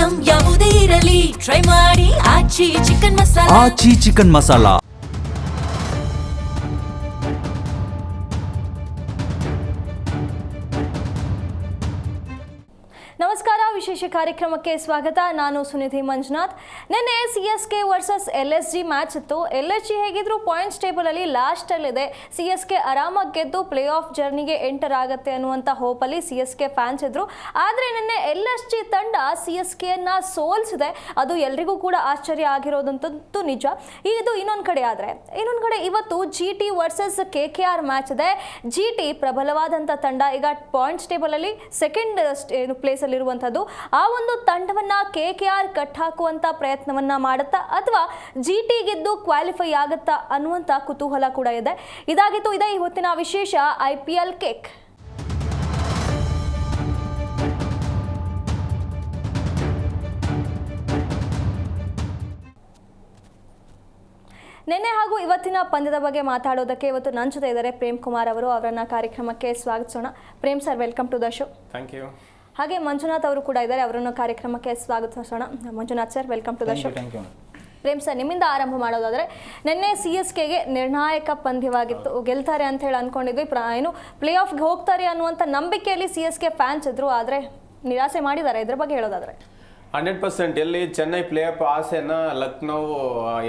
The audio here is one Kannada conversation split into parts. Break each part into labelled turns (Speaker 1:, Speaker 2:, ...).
Speaker 1: ಐಟಂ ಯಾವುದೇ ಇರಲಿ ಟ್ರೈ ಮಾಡಿ ಆಚಿ ಚಿಕನ್ ಮಸಾಲಾ.
Speaker 2: ಆಚಿ ಚಿಕನ್ ಮಸಾಲಾ.
Speaker 3: ನಮಸ್ಕಾರ, ವಿಶೇಷ ಕಾರ್ಯಕ್ರಮಕ್ಕೆ ಸ್ವಾಗತ. ನಾನು ಸುನಿಧಿ ಮಂಜುನಾಥ್. ನಿನ್ನೆ CSK ವರ್ಸಸ್ LSG ಮ್ಯಾಚ್ ಇತ್ತು. LSG ಹೇಗಿದ್ರು ಪಾಯಿಂಟ್ಸ್ ಟೇಬಲಲ್ಲಿ ಲಾಸ್ಟಲ್ಲಿದೆ. CSK ಆರಾಮಾಗಿ ಗೆದ್ದು ಪ್ಲೇ ಆಫ್ ಜರ್ನಿಗೆ ಎಂಟರ್ ಆಗುತ್ತೆ ಅನ್ನುವಂಥ ಹೋಪಲ್ಲಿ CSK ಫ್ಯಾನ್ಸ್ ಇದ್ರು. ಆದರೆ ನಿನ್ನೆ LSG ತಂಡ CSKನ ಸೋಲಿಸಿದೆ. ಅದು ಎಲ್ರಿಗೂ ಕೂಡ ಆಶ್ಚರ್ಯ ಆಗಿರೋದಂತೂ ನಿಜ. ಇದು ಇನ್ನೊಂದು ಕಡೆ. ಆದರೆ ಇನ್ನೊಂದು ಕಡೆ ಇವತ್ತು GT ವರ್ಸಸ್ KKR ಮ್ಯಾಚ್ ಇದೆ. GT ಪ್ರಬಲವಾದಂಥ ತಂಡ, ಈಗ ಪಾಯಿಂಟ್ಸ್ ಟೇಬಲಲ್ಲಿ ಸೆಕೆಂಡ್ ಪ್ಲೇಸ್ ಇರುವಂತದ್ದು. ಆ ಒಂದು ತಂಡವನ್ನ KKR ಕಟ್ ಹಾಕುವಂತ ಪ್ರಯತ್ನವನ್ನ ಮಾಡುತ್ತಾ ಅಥವಾ GT ಗೆದ್ದು ಕ್ವಾಲಿಫೈ ಆಗುತ್ತಾ ಅನ್ನುವಂತ ಕುತೂಹಲ ಕೂಡ ಇದೆ. ಇದಾಗಿತ್ತು ಇದೇ ಇವತ್ತಿನ ವಿಶೇಷ IPL ಕಿಕ್. ನಿನ್ನೆ ಹಾಗೂ ಇವತ್ತಿನ ಪಂದ್ಯದ ಬಗ್ಗೆ ಮಾತಾಡೋದಕ್ಕೆ ಇವತ್ತು ನನ್ನ ಜೊತೆ ಇದ್ದಾರೆ ಪ್ರೇಮ್ ಕುಮಾರ್ ಅವರು. ಅವರನ್ನ ಕಾರ್ಯಕ್ರಮಕ್ಕೆ ಸ್ವಾಗತಿಸೋಣ. Prem sir, welcome to the show.
Speaker 4: Thank you.
Speaker 3: ಹಾಗೆ ಮಂಜುನಾಥ್ ಅವರು ಕೂಡ ಇದ್ದಾರೆ, ಅವರನ್ನು ಕಾರ್ಯಕ್ರಮಕ್ಕೆ ಸ್ವಾಗತಿಸೋಣ. Manjunath sir, welcome to the show. Prem sir, ನಿಮ್ಮಿಂದ ಆರಂಭ ಮಾಡೋದಾದ್ರೆ, ನಿನ್ನೆ CSKಗೆ ನಿರ್ಣಾಯಕ ಪಂದ್ಯವಾಗಿತ್ತು. ಗೆಲ್ತಾರೆ ಅಂತ ಹೇಳಿ ಅನ್ಕೊಂಡಿದ್ವಿ, ಏನು ಪ್ಲೇ ಆಫ್ಗೆ ಹೋಗ್ತಾರೆ ಅನ್ನುವಂಥ ನಂಬಿಕೆಯಲ್ಲಿ CSK ಫ್ಯಾನ್ಸ್ ಇದ್ರು. ಆದರೆ ನಿರಾಸೆ ಮಾಡಿದ್ದಾರೆ. ಇದ್ರ ಬಗ್ಗೆ ಹೇಳೋದಾದ್ರೆ
Speaker 4: 100% ಎಲ್ಲಿ ಚೆನ್ನೈ ಪ್ಲೇ ಆಫ್ ಆಸೆನ ಲಕ್ನೋ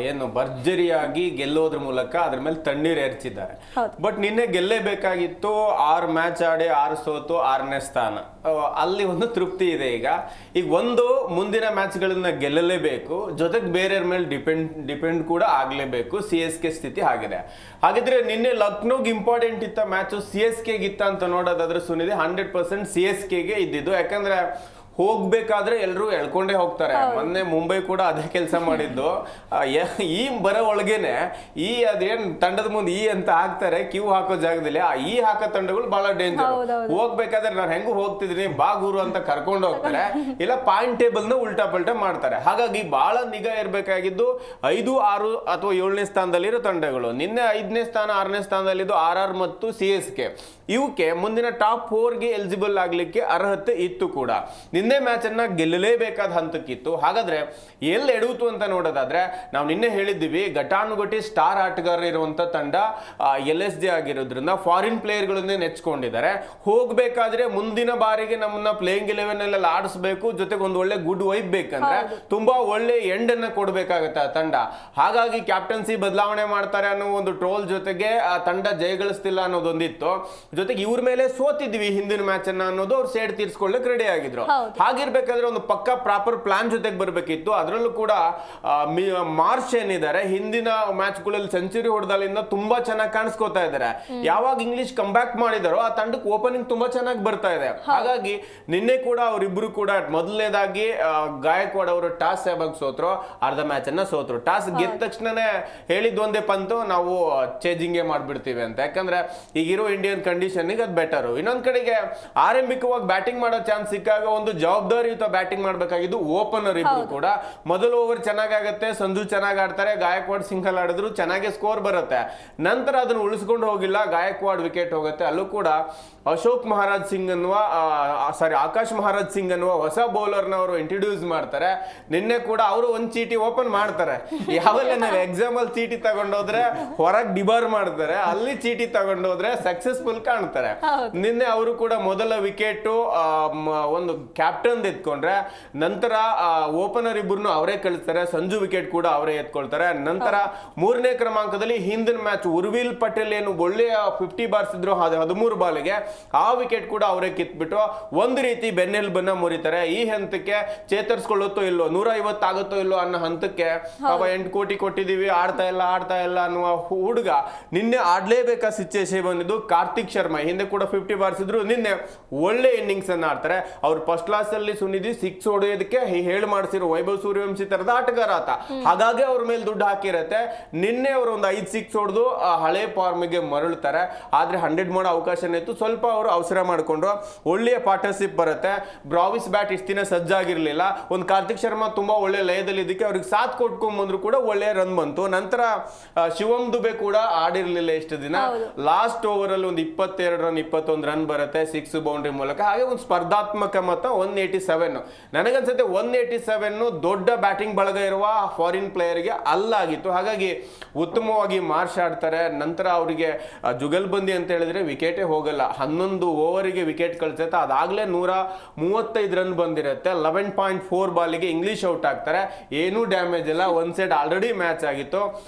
Speaker 4: ಏನು ಭರ್ಜರಿಯಾಗಿ ಗೆಲ್ಲೋದ್ರ ಮೂಲಕ ಅದ್ರ ಮೇಲೆ ತಣ್ಣೀರು ಎರಚಿದ್ದಾರೆ. ಬಟ್ ನಿನ್ನೆ ಗೆಲ್ಲೇಬೇಕಾಗಿತ್ತು. 6 ಮ್ಯಾಚ್ ಆಡಿ 6 ಸೋತು 6ನೇ ಸ್ಥಾನ. ಅಲ್ಲಿ ಒಂದು ತೃಪ್ತಿ ಇದೆ. ಈಗ ಒಂದು ಮುಂದಿನ ಮ್ಯಾಚ್ಗಳನ್ನ ಗೆಲ್ಲಲೇಬೇಕು, ಜೊತೆಗೆ ಬೇರೆಯವ್ರ ಮೇಲೆ ಡಿಪೆಂಡ್ ಕೂಡ ಆಗ್ಲೇಬೇಕು. CSK ಸ್ಥಿತಿ ಆಗಿದೆ. ಹಾಗಿದ್ರೆ ನಿನ್ನೆ ಲಕ್ನೋಗೆ ಇಂಪಾರ್ಟೆಂಟ್ ಇತ್ತ ಮ್ಯಾಚು CSKಗೆ ಇತ್ತ ಅಂತ ನೋಡೋದಾದ್ರೆ ಸುನಿದೆ 100% CSKಗೆ ಇದ್ದಿದ್ದು. ಯಾಕಂದ್ರೆ ಹೋಗ್ಬೇಕಾದ್ರೆ ಎಲ್ಲರೂ ಎಳ್ಕೊಂಡೇ ಹೋಗ್ತಾರೆ. ಮೊನ್ನೆ ಮುಂಬೈ ಕೂಡ ಅದೇ ಕೆಲಸ ಮಾಡಿದ್ದು. ಈ ಬರೋ ಒಳಗೇನೆ ಅದೇನ್ ತಂಡದ ಮುಂದೆ ಅಂತ ಹಾಕ್ತಾರೆ, ಕ್ಯೂ ಹಾಕೋ ಜಾಗದಲ್ಲಿ ಈ ಹಾಕೋ ತಂಡಗಳು ಬಹಳ ಡೇಂಜರ್. ಹೋಗ್ಬೇಕಾದ್ರೆ ನಾನು ಹೆಂಗೂ ಹೋಗ್ತಿದ್ದೀನಿ ಬಾ ಗುರು ಅಂತ ಕರ್ಕೊಂಡು ಹೋಗ್ತಾರೆ, ಇಲ್ಲ ಪಾಯಿಂಟ್ ಟೇಬಲ್ ನ ಉಲ್ಟಾ ಪಲ್ಟಾ ಮಾಡ್ತಾರೆ. ಹಾಗಾಗಿ ಬಹಳ ನಿಗಾ ಇರ್ಬೇಕಾಗಿದ್ದು 5, 6 ಅಥವಾ 7ನೇ ಸ್ಥಾನದಲ್ಲಿರೋ ತಂಡಗಳು. ನಿನ್ನೆ 5ನೇ ಸ್ಥಾನ 6ನೇ ಸ್ಥಾನದಲ್ಲಿದ್ದು RR ಮತ್ತು CSK. ಇವಕ್ಕೆ ಮುಂದಿನ ಟಾಪ್ 4ಗೆ ಎಲಿಜಿಬಲ್ ಆಗ್ಲಿಕ್ಕೆ ಅರ್ಹತೆ ಇತ್ತು ಕೂಡ. ನಿನ್ನೆ ಮ್ಯಾಚ್ ಅನ್ನ ಗೆಲ್ಲಲೇಬೇಕಾದ ಹಂತಕ್ಕಿತ್ತು. ಹಾಗಾದ್ರೆ ಎಲ್ಲಿ ಎಡುವುದು ಅಂತ ನೋಡೋದಾದ್ರೆ, ನಾವು ನಿನ್ನೆ ಹೇಳಿದ್ದೀವಿ ಘಟಾನುಘಟಿ ಸ್ಟಾರ್ ಆಟಗಾರ ಇರುವಂತ ತಂಡ LSG ಆಗಿರೋದ್ರಿಂದ ಫಾರಿನ್ ಪ್ಲೇಯರ್ಗಳನ್ನೇ ನೆಚ್ಕೊಂಡಿದ್ದಾರೆ. ಹೋಗ್ಬೇಕಾದ್ರೆ ಮುಂದಿನ ಬಾರಿಗೆ ನಮ್ಮನ್ನ ಪ್ಲೇಯಿಂಗ್ 11 ಅಲ್ಲಿ ಆಡಿಸ್ಬೇಕು, ಜೊತೆಗೆ ಒಂದು ಒಳ್ಳೆ ಗುಡ್ ವೈಬ್ ಬೇಕಂದ್ರೆ ತುಂಬಾ ಒಳ್ಳೆ ಎಂಡ್ ಅನ್ನ ಕೊಡ್ಬೇಕಾಗತ್ತೆ ಆ ತಂಡ. ಹಾಗಾಗಿ ಕ್ಯಾಪ್ಟನ್ಸಿ ಬದಲಾವಣೆ ಮಾಡ್ತಾರೆ ಅನ್ನೋ ಒಂದು ಟ್ರೋಲ್ ಜೊತೆಗೆ ಆ ತಂಡ ಜಯಗಳಿಸ್ತಿಲ್ಲ ಅನ್ನೋದೊಂದಿತ್ತು. ಜೊತೆಗೆ ಇವ್ರ ಮೇಲೆ ಸೋತಿದ್ವಿ ಹಿಂದಿನ ಮ್ಯಾಚ್ ಅನ್ನ ಅನ್ನೋದು ಅವ್ರು ಸೇಡ್ ತೀರ್ಸ್ಕೊಳ್ಳಕ್ಕೆ ರೆಡಿ ಆಗಿದ್ರು. ಹಾಗಿರ್ಬೇಕಾದ್ರೆ ಒಂದು ಪಕ್ಕ ಪ್ರಾಪರ್ ಪ್ಲಾನ್ ಜೊತೆಗೆ ಬರ್ಬೇಕಿತ್ತು. ಅದರಲ್ಲೂ ಕೂಡ ಮಾರ್ಚ್ ಏನಿದ್ದಾರೆ ಹಿಂದಿನ ಮ್ಯಾಚ್ ಗಳಲ್ಲಿ ಸೆಂಚುರಿ ಹೊಡೆದಾಲಿಂದ ತುಂಬಾ ಚೆನ್ನಾಗಿ ಕಾಣಿಸ್ಕೋತಾ ಇದ್ದಾರೆ. ಯಾವಾಗ ಇಂಗ್ಲಿಷ್ ಕಮ್ ಬ್ಯಾಕ್ ಮಾಡಿದಾರೋ ಆ ತಂಡಕ್ಕೆ ಓಪನಿಂಗ್ ತುಂಬಾ ಚೆನ್ನಾಗಿ ಬರ್ತಾ ಇದೆ. ಹಾಗಾಗಿ ನಿನ್ನೆ ಕೂಡ ಅವರಿಬ್ರು ಕೂಡ ಮೊದಲನೇದಾಗಿ ಗಾಯಕ್ವಾಡ್ ಅವರು ಟಾಸ್ ಯಾವಾಗ ಸೋತ್ರು, ಅರ್ಧ ಮ್ಯಾಚ್ ಅನ್ನ ಸೋತ್ರು. ಟಾಸ್ ಗೆದ್ದ ತಕ್ಷಣನೇ ಹೇಳಿದ್ ಒಂದೇ ಪಂತು, ನಾವು ಚೇಂಜಿಂಗ್ ಮಾಡ್ಬಿಡ್ತೀವಿ ಅಂತ. ಯಾಕಂದ್ರೆ ಈಗಿರೋ ಇಂಡಿಯನ್ ಕಂಡೀಷನ್ ಅದು ಬೆಟರ್. ಇನ್ನೊಂದ್ ಕಡೆಗೆ ಆರಂಭಿಕವಾಗಿ ಬ್ಯಾಟಿಂಗ್ ಮಾಡೋ ಚಾನ್ಸ್ ಸಿಕ್ಕಾಗ ಒಂದು ಜವಾಬ್ದಾರಿಯುತ ಬ್ಯಾಟಿಂಗ್ ಮಾಡಬೇಕಾಗಿದ್ದು ಓಪನರ್ ಇಬ್ರು ಕೂಡ. ಮೊದಲು ಓವರ್ ಚೆನ್ನಾಗತ್ತೆ, ಸಂಜು ಚೆನ್ನಾಗಿ ಆಡ್ತಾರೆ, ಗಾಯಕ್ವಾಡ್ ಸಿಂಗಲ್ ಆಡಿದ್ರು ಚೆನ್ನಾಗಿ ಸ್ಕೋರ್ ಬರುತ್ತೆ. ನಂತರ ಅದನ್ನು ಉಳಿಸ್ಕೊಂಡು ಹೋಗಿಲ್ಲ, ಗಾಯಕ್ವಾಡ್ ವಿಕೆಟ್ ಹೋಗುತ್ತೆ. ಅಲ್ಲೂ ಕೂಡ ಆಕಾಶ್ ಮಹಾರಾಜ್ ಸಿಂಗ್ ಅನ್ನುವ ಹೊಸ ಬೌಲರ್ ಅವರು ಇಂಟ್ರೊಡ್ಯೂಸ್ ಮಾಡ್ತಾರೆ. ನಿನ್ನೆ ಕೂಡ ಅವರು ಒಂದ್ ಚೀಟಿ ಓಪನ್ ಮಾಡ್ತಾರೆ. ಯಾವಲ್ಲ ನಾವು ಎಕ್ಸಾಮ್ ಅಲ್ಲಿ ಚೀಟಿ ತಗೊಂಡೋದ್ರೆ ಹೊರಗೆ ಡಿಬಾರ್ ಮಾಡ್ತಾರೆ, ಅಲ್ಲಿ ಚೀಟಿ ತಗೊಂಡೋದ್ರೆ ಸಕ್ಸಸ್ಫುಲ್ ಕಾಣ್ತಾರೆ. ನಿನ್ನೆ ಅವರು ಕೂಡ ಮೊದಲ ವಿಕೆಟ್ ಒಂದು ಕ್ಯಾಪ್ಟನ್ ಎತ್ಕೊಂಡ್ರೆ, ನಂತರ ಓಪನರ್ ಇಬ್ಬರನ್ನು ಅವರೇ ಕಳಿಸ್ತಾರೆ. ಸಂಜು ವಿಕೆಟ್ ಕೂಡ ಅವರೇ ಎತ್ಕೊಳ್ತಾರೆ. ನಂತರ 3ನೇ ಕ್ರಮಾಂಕದಲ್ಲಿ ಹಿಂದಿನ ಮ್ಯಾಚ್ ಉರ್ವಿಲ್ ಪಟೇಲ್ ಏನು ಒಳ್ಳೆಯ 50 ಬಾರಿಸಿದ್ರು 13 ಬಾಲಿಗೆ, ಆ ವಿಕೆಟ್ ಕೂಡ ಅವರೇ ಕಿತ್ಬಿಟ್ಟು ಒಂದು ರೀತಿ ಬೆನ್ನೆಲುಬನ್ನ ಮುರಿತಾರೆ. ಈ ಹಂತಕ್ಕೆ ಚೇತರಿಸ್ಕೊಳ್ಳುತ್ತೋ ಇಲ್ಲೋ, 150 ಆಗುತ್ತೋ ಇಲ್ಲೋ ಅನ್ನೋ ಹಂತಕ್ಕೆ 8 ಕೋಟಿ ಕೊಟ್ಟಿದೀವಿ, ಆಡ್ತಾ ಇಲ್ಲ ಅನ್ನುವ ಹುಡುಗ ನಿನ್ನೆ ಆಡ್ಲೇಬೇಕಾದ ಸಿಚುವೇಶನ್ ಬಂದಿದ್ದು. ಕಾರ್ತಿಕ್ ಶರ್ಮಾ ಹಿಂದೆ ಕೂಡ 50 ಬಾರಿಸಿದ್ರು, ನಿನ್ನೆ ಒಳ್ಳೆ ಇನ್ನಿಂಗ್ಸ್ ಅನ್ನ ಆಡ್ತಾರೆ. ಅವ್ರು ಫಸ್ಟ್ ಕ್ಲಾಸ್ ಅಲ್ಲಿ ಸುನಿಧಿ 6 ಹೊಡೆಯೋದಕ್ಕೆ ಹೇಳಿ ಮಾಡಿಸಿರೋ ವೈಭವ್ ಸೂರ್ಯವಂಶಿ ತರದ ಆಟಗಾರ ಆತ. ಹಾಗಾಗಿ ಅವ್ರ ಮೇಲೆ ದುಡ್ಡು ಹಾಕಿರತ್ತೆ. ನಿನ್ನೆ ಅವರು ಒಂದು 5 6 ಹೊಡೆದು ಹಳೆ ಫಾರ್ಮಿಗೆ ಮರಳುತ್ತಾರೆ. ಆದ್ರೆ 100 ಮಾಡೋ ಅವಕಾಶನೇ ಇತ್ತು. ಸ್ವಲ್ಪ ಅವರು ಅವಸರ ಮಾಡಿಕೊಂಡ್ರು. ಒಳ್ಳೆಯ ಪಾರ್ಟ್ನರ್ಶಿಪ್ ಬರುತ್ತೆ. ಬ್ರಾವಿಸ್ ಬ್ಯಾಟ್ ಇಷ್ಟು ದಿನ ಸಜ್ಜಾಗಿರ್ಲಿಲ್ಲ. ಒಂದು ಕಾರ್ತಿಕ್ ಶರ್ಮಾ ತುಂಬಾ ಒಳ್ಳೆ ಲಯದಲ್ಲಿ ಇದಕ್ಕೆ ಅವ್ರಿಗೆ ಸಾಥ್ ಕೊಟ್ಕೊಂಡ್ ಬಂದ್ರು ಕೂಡ ಒಳ್ಳೆ ರನ್ ಬಂತು. ನಂತರ ಶಿವಮ್ ದುಬೆ ಕೂಡ ಆಡಿರ್ಲಿಲ್ಲ ಇಷ್ಟು ದಿನ. ಲಾಸ್ಟ್ ಓವರ್ ಅಲ್ಲಿ ಒಂದು 22 ರನ್ 21 ರನ್ ಬರುತ್ತೆ 6 ಬೌಂಡ್ರಿ ಮೂಲಕ. ಹಾಗೆ ಒಂದು ಸ್ಪರ್ಧಾತ್ಮಕ ಮತ 187. ನನಗನ್ಸುತ್ತೆ 187 ದೊಡ್ಡ ಬ್ಯಾಟಿಂಗ್ ಬಳಗ ಇರುವ ಫಾರಿನ್ ಪ್ಲೇಯರ್ಗೆ ಅಲ್ಲಾಗಿತ್ತು. ಹಾಗಾಗಿ ಉತ್ತಮವಾಗಿ ಮಾರ್ಚ್ ಆಡ್ತಾರೆ. ನಂತರ ಅವರಿಗೆ ಜುಗಲ್ಬಂದಿ ಅಂತ ಹೇಳಿದ್ರೆ ವಿಕೆಟೇ ಹೋಗಲ್ಲ. 11 ಓವರಿಗೆ ವಿಕೆಟ್ ಕಳಿಸುತ್ತೆ. ಅದಾಗಲೇ 135 ರನ್ ಬಂದಿರುತ್ತೆ. 11.4 ಬಾಲಿಗೆ ಇಂಗ್ಲಿಷ್ ಔಟ್ ಆಗ್ತಾರೆ. ಏನೂ ಡ್ಯಾಮೇಜ್ ಇಲ್ಲ. ಒಂದ್ ಸೈಡ್ ಆಲ್ರೆಡಿ ಮ್ಯಾಚ್ ಆಗಿತ್ತು.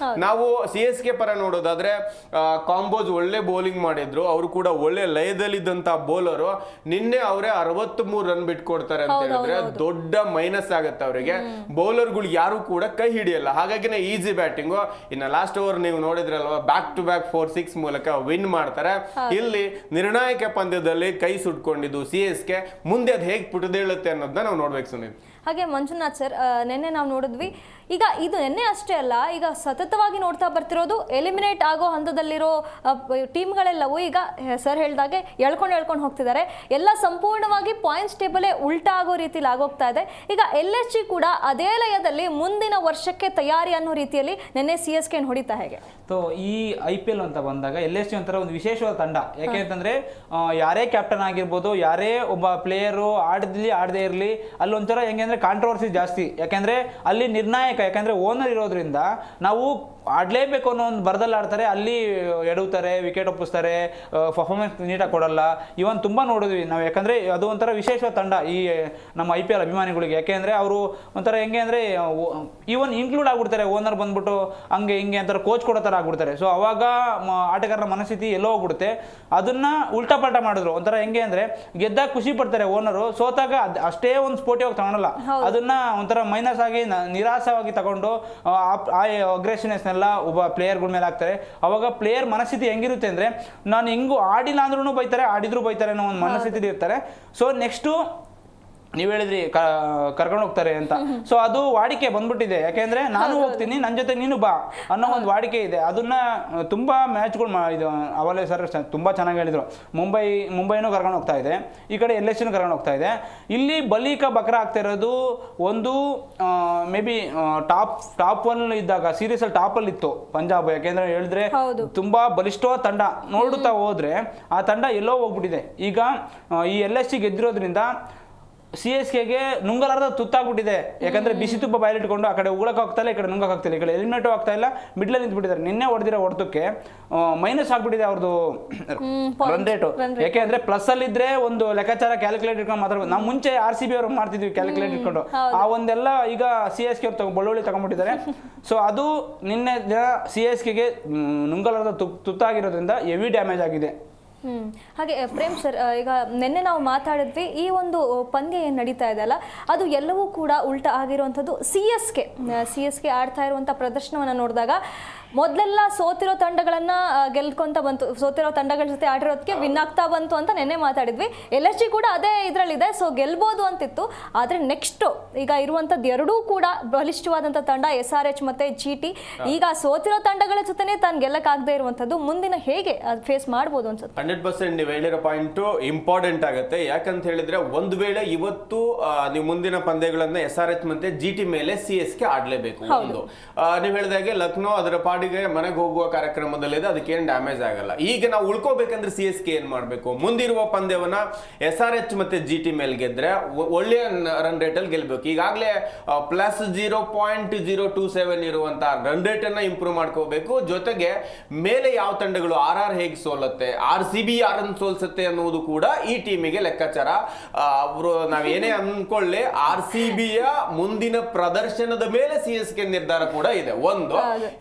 Speaker 4: ನಾವು CSK ಪರ ನೋಡೋದಾದ್ರೆ ಕಾಂಬೋಜ್ ಒಳ್ಳೆ ಬೌಲಿಂಗ್ ಮಾಡಿದ್ರು. ಅವರು ಕೂಡ ಒಳ್ಳೆ ಲಯದಲ್ಲಿದ್ದಂತ ಬೌಲರು. ನಿನ್ನೆ ಅವರೇ 63 ರನ್ ಬಿಟ್ಕೊಡ್ತಾರೆ ಅಂತ ಹೇಳಿದ್ರೆ ದೊಡ್ಡ ಮೈನಸ್ ಆಗುತ್ತೆ ಅವರಿಗೆ. ಬೌಲರ್ಗಳು ಯಾರು ಕೂಡ ಕೈ ಹಿಡಿಯಲ್ಲ. ಹಾಗಾಗಿ ಈಸಿ ಬ್ಯಾಟಿಂಗು. ಇನ್ನು ಲಾಸ್ಟ್ ಓವರ್ ನೀವು ನೋಡಿದ್ರಲ್ವಾ, ಬ್ಯಾಕ್ ಟು ಬ್ಯಾಕ್ 4-6 ಮೂಲಕ ವಿನ್ ಮಾಡ್ತಾರೆ. ಇಲ್ಲಿ ನಿರ್ಣಾಯಕ ಪಂದ್ಯದಲ್ಲಿ ಕೈ ಸುಟ್ಕೊಂಡಿದ್ದು CSK. ಮುಂದೆ ಅದು ಹೇಗೆ ಪುಟದೇಳುತ್ತೆ ಅನ್ನೋದನ್ನ ನಾವು ನೋಡ್ಬೇಕು ಸುನೀಲ್.
Speaker 3: ಹಾಗೆ ಮಂಜುನಾಥ್ ಸರ್, ನಿನ್ನೆ ನಾವು ನೋಡಿದ್ವಿ, ಈಗ ಇದು ನಿನ್ನೆ ಅಷ್ಟೇ ಅಲ್ಲ, ಈಗ ಸತತವಾಗಿ ನೋಡ್ತಾ ಬರ್ತಿರೋದು ಎಲಿಮಿನೇಟ್ ಆಗೋ ಹಂತದಲ್ಲಿರೋ ಟೀಮ್ಗಳೆಲ್ಲವೂ ಈಗ ಸರ್ ಹೇಳ್ದಾಗೆ ಎಳ್ಕೊಂಡು ಹೋಗ್ತಿದ್ದಾರೆ. ಎಲ್ಲ ಸಂಪೂರ್ಣವಾಗಿ ಪಾಯಿಂಟ್ಸ್ ಟೇಬಲೇ ಉಲ್ಟಾ ಆಗೋ ರೀತಿಲಿ ಆಗೋಗ್ತಾ ಇದೆ. ಈಗ LSG ಕೂಡ ಅದೇ ಲಯದಲ್ಲಿ ಮುಂದಿನ ವರ್ಷಕ್ಕೆ ತಯಾರಿ ಅನ್ನೋ ರೀತಿಯಲ್ಲಿ ನಿನ್ನೆ CSK ಹೊಡಿತಾ ಹೇಗೆ?
Speaker 2: ಸೊ ಈ IPL ಅಂತ ಬಂದಾಗ LSG ಒಂಥರ ಒಂದು ವಿಶೇಷವಾದ ತಂಡ. ಯಾಕೆ ಅಂತಂದ್ರೆ ಯಾರೇ ಕ್ಯಾಪ್ಟನ್ ಆಗಿರ್ಬೋದು, ಯಾರೇ ಒಬ್ಬ ಪ್ಲೇಯರು ಆಡದೇ ಇರಲಿ, ಅಲ್ಲಿ ಒಂಥರ ಹೆಂಗೆ ಅಂದ್ರೆ ಕಾಂಟ್ರವರ್ಸಿ ಜಾಸ್ತಿ. ಯಾಕೆಂದ್ರೆ ಅಲ್ಲಿ ನಿರ್ಣಾಯಕ, ಯಾಕಂದ್ರೆ ಓನರ್ ಇರೋದ್ರಿಂದ ನಾವು ಆಡಲೇಬೇಕು ಅನ್ನೋ ಒಂದು ಬರದಲ್ಲಿ ಆಡ್ತಾರೆ. ಅಲ್ಲಿ ಎಡುತ್ತಾರೆ, ವಿಕೆಟ್ ಒಪ್ಪಿಸ್ತಾರೆ, ಪರ್ಫಾರ್ಮೆನ್ಸ್ ನೀಟಾಗಿ ಕೊಡಲ್ಲ. ಇವನ್ ತುಂಬ ನೋಡಿದ್ವಿ ನಾವು. ಯಾಕಂದರೆ ಅದು ಒಂಥರ ವಿಶೇಷವಾದ ತಂಡ ಈ ನಮ್ಮ IPL ಅಭಿಮಾನಿಗಳಿಗೆ. ಯಾಕೆಂದರೆ ಅವರು ಒಂಥರ ಹೆಂಗೆ ಅಂದರೆ ಈವನ್ ಇನ್ಕ್ಲೂಡ್ ಆಗ್ಬಿಡ್ತಾರೆ. ಓನರ್ ಬಂದ್ಬಿಟ್ಟು ಹಂಗೆ ಹಿಂಗೆ ಅಂತಾರೆ, ಕೋಚ್ ಕೊಡೋ ಥರ ಆಗ್ಬಿಡ್ತಾರೆ. ಸೊ ಅವಾಗ ಆಟಗಾರರ ಮನಸ್ಥಿತಿ ಎಲ್ಲೋ ಹೋಗ್ಬಿಡುತ್ತೆ. ಅದನ್ನು ಉಲ್ಟಾ ಪಲ್ಟಾ ಮಾಡಿದ್ರು. ಒಂಥರ ಹೆಂಗೆ ಅಂದರೆ ಗೆದ್ದಾಗ ಖುಷಿ ಪಡ್ತಾರೆ ಓನರು, ಸೋತಾಗ ಅಷ್ಟೇ ಒಂದು ಸ್ಪೋರ್ಟಿವ್ ತಗೊಳಲ್ಲ. ಅದನ್ನು ಒಂಥರ ಮೈನಸ್ ಆಗಿ ನಿರಾಸವಾಗಿ ತಗೊಂಡು ಆ ಅಗ್ರೆಷನ್ನೆಸ್ ಒಬ್ಬ ಪ್ಲೇಯರ್ಗಳ ಮೇಲೆ ಆಗ್ತಾರೆ. ಅವಾಗ ಪ್ಲೇಯರ್ ಮನಸ್ಥಿತಿ ಹೆಂಗಿರುತ್ತೆ ಅಂದ್ರೆ, ನಾನು ಹೆಂಗು ಆಡಿಲ್ಲ ಅಂದ್ರೂ ಬೈತಾರೆ, ಆಡಿದ್ರು ಬೈತಾರೆ ಅನ್ನೋ ಒಂದು ಮನಸ್ಥಿತಿ ಇರ್ತಾರೆ. ಸೊ ನೆಕ್ಸ್ಟು ನೀವು ಹೇಳಿದ್ರಿ ಕರ್ಕೊಂಡು ಹೋಗ್ತಾರೆ ಅಂತ. ಸೊ ಅದು ವಾಡಿಕೆ ಬಂದ್ಬಿಟ್ಟಿದೆ. ಯಾಕೆಂದ್ರೆ ನಾನು ಹೋಗ್ತೀನಿ, ನನ್ನ ಜೊತೆ ನೀನು ಬಾ ಅನ್ನೋ ಒಂದು ವಾಡಿಕೆ ಇದೆ. ಅದನ್ನ ತುಂಬಾ ಮ್ಯಾಚ್ಗಳು ಇದು ಅವಲೇ ಸರ್ ತುಂಬಾ ಚೆನ್ನಾಗಿ ಹೇಳಿದ್ರು. ಮುಂಬೈನೂ ಕರ್ಕೊಂಡು ಹೋಗ್ತಾ ಇದೆ, ಈ ಕಡೆ LSGನೂ ಕರ್ಕೊಂಡು ಹೋಗ್ತಾ ಇದೆ. ಇಲ್ಲಿ ಬಲಿಕ ಬಕ್ರ ಆಗ್ತಾ ಇರೋದು ಒಂದು ಮೇ ಬಿ ಟಾಪ್ 1 ಇದ್ದಾಗ ಸೀರೀಸ್ ಅಲ್ಲಿ ಟಾಪ್ ಅಲ್ಲಿ ಇತ್ತು ಪಂಜಾಬ್. ಯಾಕೆಂದ್ರೆ ಹೇಳಿದ್ರೆ ತುಂಬಾ ಬಲಿಷ್ಠವಾದ ತಂಡ. ನೋಡುತ್ತಾ ಹೋದ್ರೆ ಆ ತಂಡ ಎಲ್ಲೋ ಹೋಗ್ಬಿಟ್ಟಿದೆ. ಈಗ ಈ LSG ಗೆದ್ದಿರೋದ್ರಿಂದ CSKಗೆ ನುಂಗಲಾರ್ದ ತುತ್ತಾಗ್ಬಿಟ್ಟಿದೆ. ಯಾಕಂದ್ರೆ ಬಿಸಿ ತುಪ್ಪ ಬಾಯಲ್ಲಿಟ್ಕೊಂಡು ಆ ಕಡೆ ಉಳಕ್ ಆಗ್ತಾ ಇಲ್ಲ, ಈ ಕಡೆ ನುಂಗಕ್ ಆಗ್ತಾ ಇಲ್ಲ, ಈ ಕಡೆ ಎಲಿಮಿನೇಟು ಆಗ್ತಾ ಇಲ್ಲ, ಮಿಡ್ಲಲ್ಲಿ ನಿಂತ್ಬಿಟ್ಟಿದ್ದಾರೆ. ನಿನ್ನೆ ಹೊಡೆದಿರೋ ಹೊಡೆತಕ್ಕೆ ಮೈನಸ್ ಆಗ್ಬಿಟ್ಟಿದೆ ಅವ್ರದ್ದು ರನ್ ರೇಟು. ಯಾಕೆ ಅಂದ್ರೆ ಪ್ಲಸ್ ಅಲ್ಲಿ ಇದ್ರೆ ಒಂದು ಲೆಕ್ಕಾಚಾರ ಕ್ಯಾಲ್ಕುಲೇಟ್ ಇಟ್ಕೊಂಡು ಮಾತಾಡ್ಬೋದು. ನಾವು ಮುಂಚೆ RCB ಅವ್ರು ಮಾಡ್ತಿದ್ವಿ ಕ್ಯಾಲ್ಕುಲೇಟ್ ಇಟ್ಕೊಂಡು. ಆ ಒಂದೆಲ್ಲ ಈಗ CSK ಅವ್ರು ಬಳ್ಳೊಳ್ಳಿ ತಗೊಂಡ್ಬಿಟ್ಟಿದ್ದಾರೆ. ಸೊ ಅದು ನಿನ್ನೆ ದಿನ CSKಗೆ ನುಂಗಲಾರ್ದ ತುತ್ತಾಗಿರೋದ್ರಿಂದ ಹೆವಿ ಡ್ಯಾಮೇಜ್ ಆಗಿದೆ.
Speaker 3: ಹಾಗೆ ಪ್ರೇಮ್ ಸರ್, ಈಗ ನಿನ್ನೆ ನಾವು ಮಾತಾಡಿದ್ವಿ, ಈ ಒಂದು ಪಂದ್ಯ ಏನು ನಡೀತಾ ಇದೆ ಅಲ್ಲ, ಅದು ಎಲ್ಲವೂ ಕೂಡ ಉಲ್ಟಾ ಆಗಿರುವಂಥದ್ದು. CSK ಆಡ್ತಾ ಇರುವಂಥ ಪ್ರದರ್ಶನವನ್ನು ನೋಡಿದಾಗ ಮೊದಲೆಲ್ಲ ಸೋತಿರೋ ತಂಡಗಳನ್ನು ಗೆಲ್ಕೊಂತ ಬಂತು, ಸೋತಿರೋ ತಂಡಗಳ ಜೊತೆ ಆಡಿರೋದಕ್ಕೆ ವಿನ್ ಆಗ್ತಾ ಬಂತು ಅಂತ ನಿನ್ನೆ ಮಾತಾಡಿದ್ವಿ. LSG ಕೂಡ ಅದೇ ಇದರಲ್ಲಿದೆ, ಸೊ ಗೆಲ್ಬೋದು ಅಂತಿತ್ತು. ಆದರೆ ನೆಕ್ಸ್ಟು ಈಗ ಇರುವಂಥದ್ದು ಎರಡೂ ಕೂಡ ಬಲಿಷ್ಠವಾದಂಥ ತಂಡ SRH ಮತ್ತು GT. ಈಗ ಸೋತಿರೋ ತಂಡಗಳ ಜೊತೆನೇ ತಾನು ಗೆಲ್ಲಕ್ಕಾಗದೇ ಇರುವಂಥದ್ದು ಮುಂದಿನ ಹೇಗೆ ಫೇಸ್ ಮಾಡ್ಬೋದು ಅನ್ಸುತ್ತೆ?
Speaker 4: 100% ನೀವು ಹೇಳಿರೋ ಪಾಯಿಂಟು ಇಂಪಾರ್ಟೆಂಟ್ ಆಗುತ್ತೆ. ಯಾಕಂತ ಹೇಳಿದ್ರೆ ಒಂದು ವೇಳೆ ಇವತ್ತು ನೀವು ಮುಂದಿನ ಪಂದ್ಯಗಳನ್ನ SRH ಮತ್ತೆ GT ಮೇಲೆ CSK ಆಡ್ಲೇಬೇಕು. ಒಂದು ನೀವು ಹೇಳಿದಾಗೆ ಲಕ್ನೋ ಅದರ ಮನೆಗೆ ಹೋಗುವ ಕಾರ್ಯಕ್ರಮದಲ್ಲಿದೆ, ಅದಕ್ಕೇನು ಡ್ಯಾಮೇಜ್ ಆಗಲ್ಲ. ಈಗ ನಾವು ಉಳ್ಕೋಬೇಕಂದ್ರೆ CSK ಏನ್ ಮಾಡ್ಬೇಕು, ಮುಂದಿರುವ ಪಂದ್ಯವನ್ನ SRH ಮತ್ತೆ GT ಮೇಲೆ ಗೆದ್ರೆ ಒಳ್ಳೆಯ ರನ್ ರೇಟ್ ಅಲ್ಲಿ ಗೆಲ್ಬೇಕು. ಈಗಾಗಲೇ +0.027 ಇರುವಂತಹ ರನ್ ರೇಟ್ ಅನ್ನ ಇಂಪ್ರೂವ್ ಮಾಡ್ಕೋಬೇಕು. ಜೊತೆಗೆ ಮೇಲೆ ಯಾವ ತಂಡಗಳು RR ಹೇಗೆ ಸೋಲುತ್ತೆ, RCB ಯಾರನ್ನು ಸೋಲ್ಸುತ್ತೆ ಅನ್ನೋದು ಕೂಡ ಈ ಟೀಮಿಗೆ ಲೆಕ್ಕಾಚಾರ. ಅವರು ನಾವೇನೇ ಅನ್ಕೊಳ್ಳಿ, RCBಯ ಮುಂದಿನ ಪ್ರದರ್ಶನದ ಮೇಲೆ CSK ನಿರ್ಧಾರ ಕೂಡ ಇದೆ.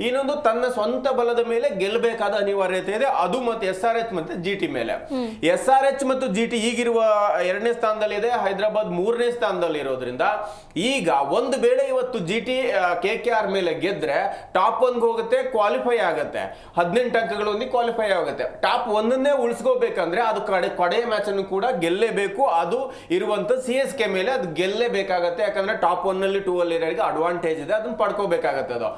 Speaker 4: ಇನ್ನೊಂದು ತನ್ನ ಸ್ವಂತ ಬಲದ ಮೇಲೆ ಗೆಲ್ಲಬೇಕಾದ ಅನಿವಾರ್ಯತೆ ಇದೆ. ಅದು ಮತ್ತೆ SRH ಮತ್ತೆ GT ಮೇಲೆ. SRH ಮತ್ತು GT ಈಗಿರುವ 2ನೇ ಸ್ಥಾನದಲ್ಲಿ ಇದೆ, ಹೈದರಾಬಾದ್ 3ನೇ ಸ್ಥಾನದಲ್ಲಿ ಇರೋದ್ರಿಂದ ಈಗ ಒಂದು ವೇಳೆ ಇವತ್ತು GT KKR ಮೇಲೆ ಗೆದ್ರೆ ಟಾಪ್ 1 ಹೋಗುತ್ತೆ, ಕ್ವಾಲಿಫೈ ಆಗುತ್ತೆ. 18 ಅಂಕಗಳೊಂದಿಗೆ ಕ್ವಾಲಿಫೈ ಆಗುತ್ತೆ. ಟಾಪ್ 1 ಉಳಿಸ್ಕೋಬೇಕಂದ್ರೆ ಅದು ಕಡೆಯ ಮ್ಯಾಚ್ ಅನ್ನು ಕೂಡ ಗೆಲ್ಲೇಬೇಕು. ಅದು ಇರುವಂತ CSK ಮೇಲೆ ಅದು ಗೆಲ್ಲೇಬೇಕಾಗತ್ತೆ. ಯಾಕಂದ್ರೆ ಟಾಪ್ 1 ನಲ್ಲಿ 2 ಅಲ್ಲಿ ಇರೋರಿಗೆ ಅಡ್ವಾಂಟೇಜ್ ಇದೆ, ಅದನ್ನ ಪಡ್ಕೋಬೇಕಾಗತ್ತೆ. ಅದು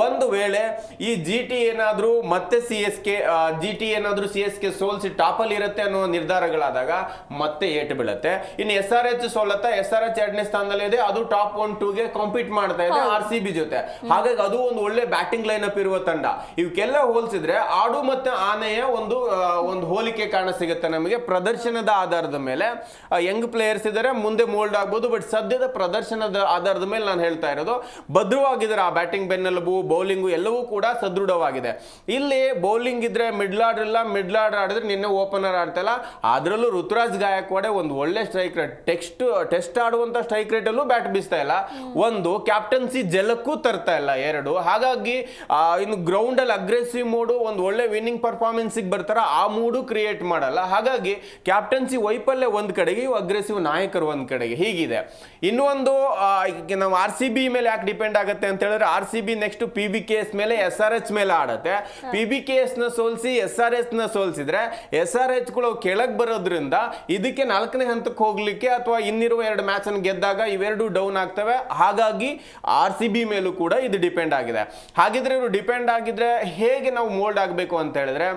Speaker 4: ಒಂದು ವೇಳೆ ಈ GT ಏನಾದ್ರೂ ಮತ್ತೆ GT ಏನಾದ್ರೂ CSK ಸೋಲ್ಸಿ ಟಾಪ್ ಅಲ್ಲಿ ಇರುತ್ತೆ ಅನ್ನೋ ನಿರ್ಧಾರಗಳಾದಾಗ ಮತ್ತೆ ಏಟು ಬೀಳುತ್ತೆ. ಇನ್ನು SRH ಸೋಲತ್ತ, SRH 2ನೇ ಸ್ಥಾನದಲ್ಲಿ ಇದೆ, ಅದು ಟಾಪ್ 1-2ಗೆ ಕಾಂಪೀಟ್ ಮಾಡ್ತಾ ಇದೆ RCB ಜೊತೆ. ಹಾಗಾಗಿ ಅದು ಒಂದು ಒಳ್ಳೆ ಬ್ಯಾಟಿಂಗ್ ಲೈನ್ ಅಪ್ ಇರುವ ತಂಡ. ಇವಕ್ಕೆಲ್ಲ ಹೋಲಿಸಿದ್ರೆ ಆಡು ಮತ್ತೆ ಆನೆಯ ಒಂದು ಹೋಲಿಕೆ ಕಾಣ ಸಿಗುತ್ತೆ ನಮಗೆ ಪ್ರದರ್ಶನದ ಆಧಾರದ ಮೇಲೆ. ಯಂಗ್ ಪ್ಲೇಯರ್ಸ್ ಇದ್ದಾರೆ, ಮುಂದೆ ಮೋಲ್ಡ್ ಆಗ್ಬೋದು, ಬಟ್ ಸದ್ಯದ ಪ್ರದರ್ಶನದ ಆಧಾರದ ಮೇಲೆ ನಾನು ಹೇಳ್ತಾ ಇರೋದು ಭದ್ರವಾಗಿದ್ದಾರೆ. ಆ ಬ್ಯಾಟಿಂಗ್ ಬೆನ್ನೆಲುಬು, ಬೌಲಿಂಗು ಎಲ್ಲವೂ ಕೂಡ ಸದೃಢವಾಗಿದೆ. ಇಲ್ಲಿ ಬೌಲಿಂಗ್ ಇದ್ರೆ ಮಿಡ್ಲ್ ಆರ್ಡರ್ ಇಲ್ಲ, ಮಿಡ್ಲ್ ಆರ್ಡರ್ ಆಡಿದ್ರೆ ನಿನ್ನೆ ಓಪನರ್ ಆಡ್ತಾ ಇಲ್ಲ. ಅದರಲ್ಲೂ ಋತುರಾಜ್ ಗಾಯಕ್ವಾಡೆ ಒಂದು ಒಳ್ಳೆ ಸ್ಟ್ರೈಕ್ ರೇಟ್, ಟೆಸ್ಟ್ ಆಡುವಂತ ಸ್ಟ್ರೈಕ್ ರೇಟ್ ಅಲ್ಲೂ ಬ್ಯಾಟ್ ಬೀಸ್ತಾ ಇಲ್ಲ. ಒಂದು ಕ್ಯಾಪ್ಟನ್ಸಿ ಜಲಕ್ಕೂ ತರ್ತಾ ಇಲ್ಲ, ಎರಡು. ಹಾಗಾಗಿ ಇನ್ನು ಗ್ರೌಂಡ್ ಅಲ್ಲಿ ಅಗ್ರೆಸಿವ್ ಮೂಡು, ಒಂದು ಒಳ್ಳೆ ವಿನ್ನಿಂಗ್ ಪರ್ಫಾರ್ಮೆನ್ಸ್ ಬರ್ತಾರ, ಆ ಮೂಡು ಕ್ರಿಯೇಟ್ ಮಾಡಲ್ಲ. ಹಾಗಾಗಿ ಕ್ಯಾಪ್ಟನ್ಸಿ ವೈಫಲ್ಯ ಒಂದ್ ಕಡೆಗೆ, ಇವು ಅಗ್ರೆಸಿವ್ ನಾಯಕರು ಒಂದ್ ಕಡೆಗೆ, ಹೀಗಿದೆ. ಇನ್ನೊಂದು ನಾವು RCB ಮೇಲೆ ಯಾಕೆ ಡಿಪೆಂಡ್ ಆಗುತ್ತೆ ಅಂತ ಹೇಳಿದ್ರೆ, RCB ನೆಕ್ಸ್ಟ್ PBKS ಮೇಲೆ SRH ಮೇಲೆ ಆಡತ್ತೆ. PBKS ನ ಸೋಲ್ಸಿ SRH ನ ಸೋಲ್ಸಿದ್ರೆ SRH ಗಳು ಕೆಳಗ್ ಬರೋದ್ರಿಂದ ಇದಕ್ಕೆ 4ನೇ ಹಂತಕ್ಕೆ ಹೋಗ್ಲಿಕ್ಕೆ ಅಥವಾ ಇನ್ನಿರುವ 2 ಮ್ಯಾಚ್ ಅನ್ನು ಗೆದ್ದಾಗ ಇವೆರಡು ಡೌನ್ ಆಗ್ತವೆ. ಹಾಗಾಗಿ RCB ಮೇಲೂ ಕೂಡ ಇದು ಡಿಪೆಂಡ್ ಆಗಿದೆ. ಹಾಗಿದ್ರೆ ಇವರು ಡಿಪೆಂಡ್ ಆಗಿದ್ರೆ ಹೇಗೆ ನಾವು ಮೋಲ್ಡ್ ಆಗಬೇಕು ಅಂತ ಹೇಳಿದ್ರೆ,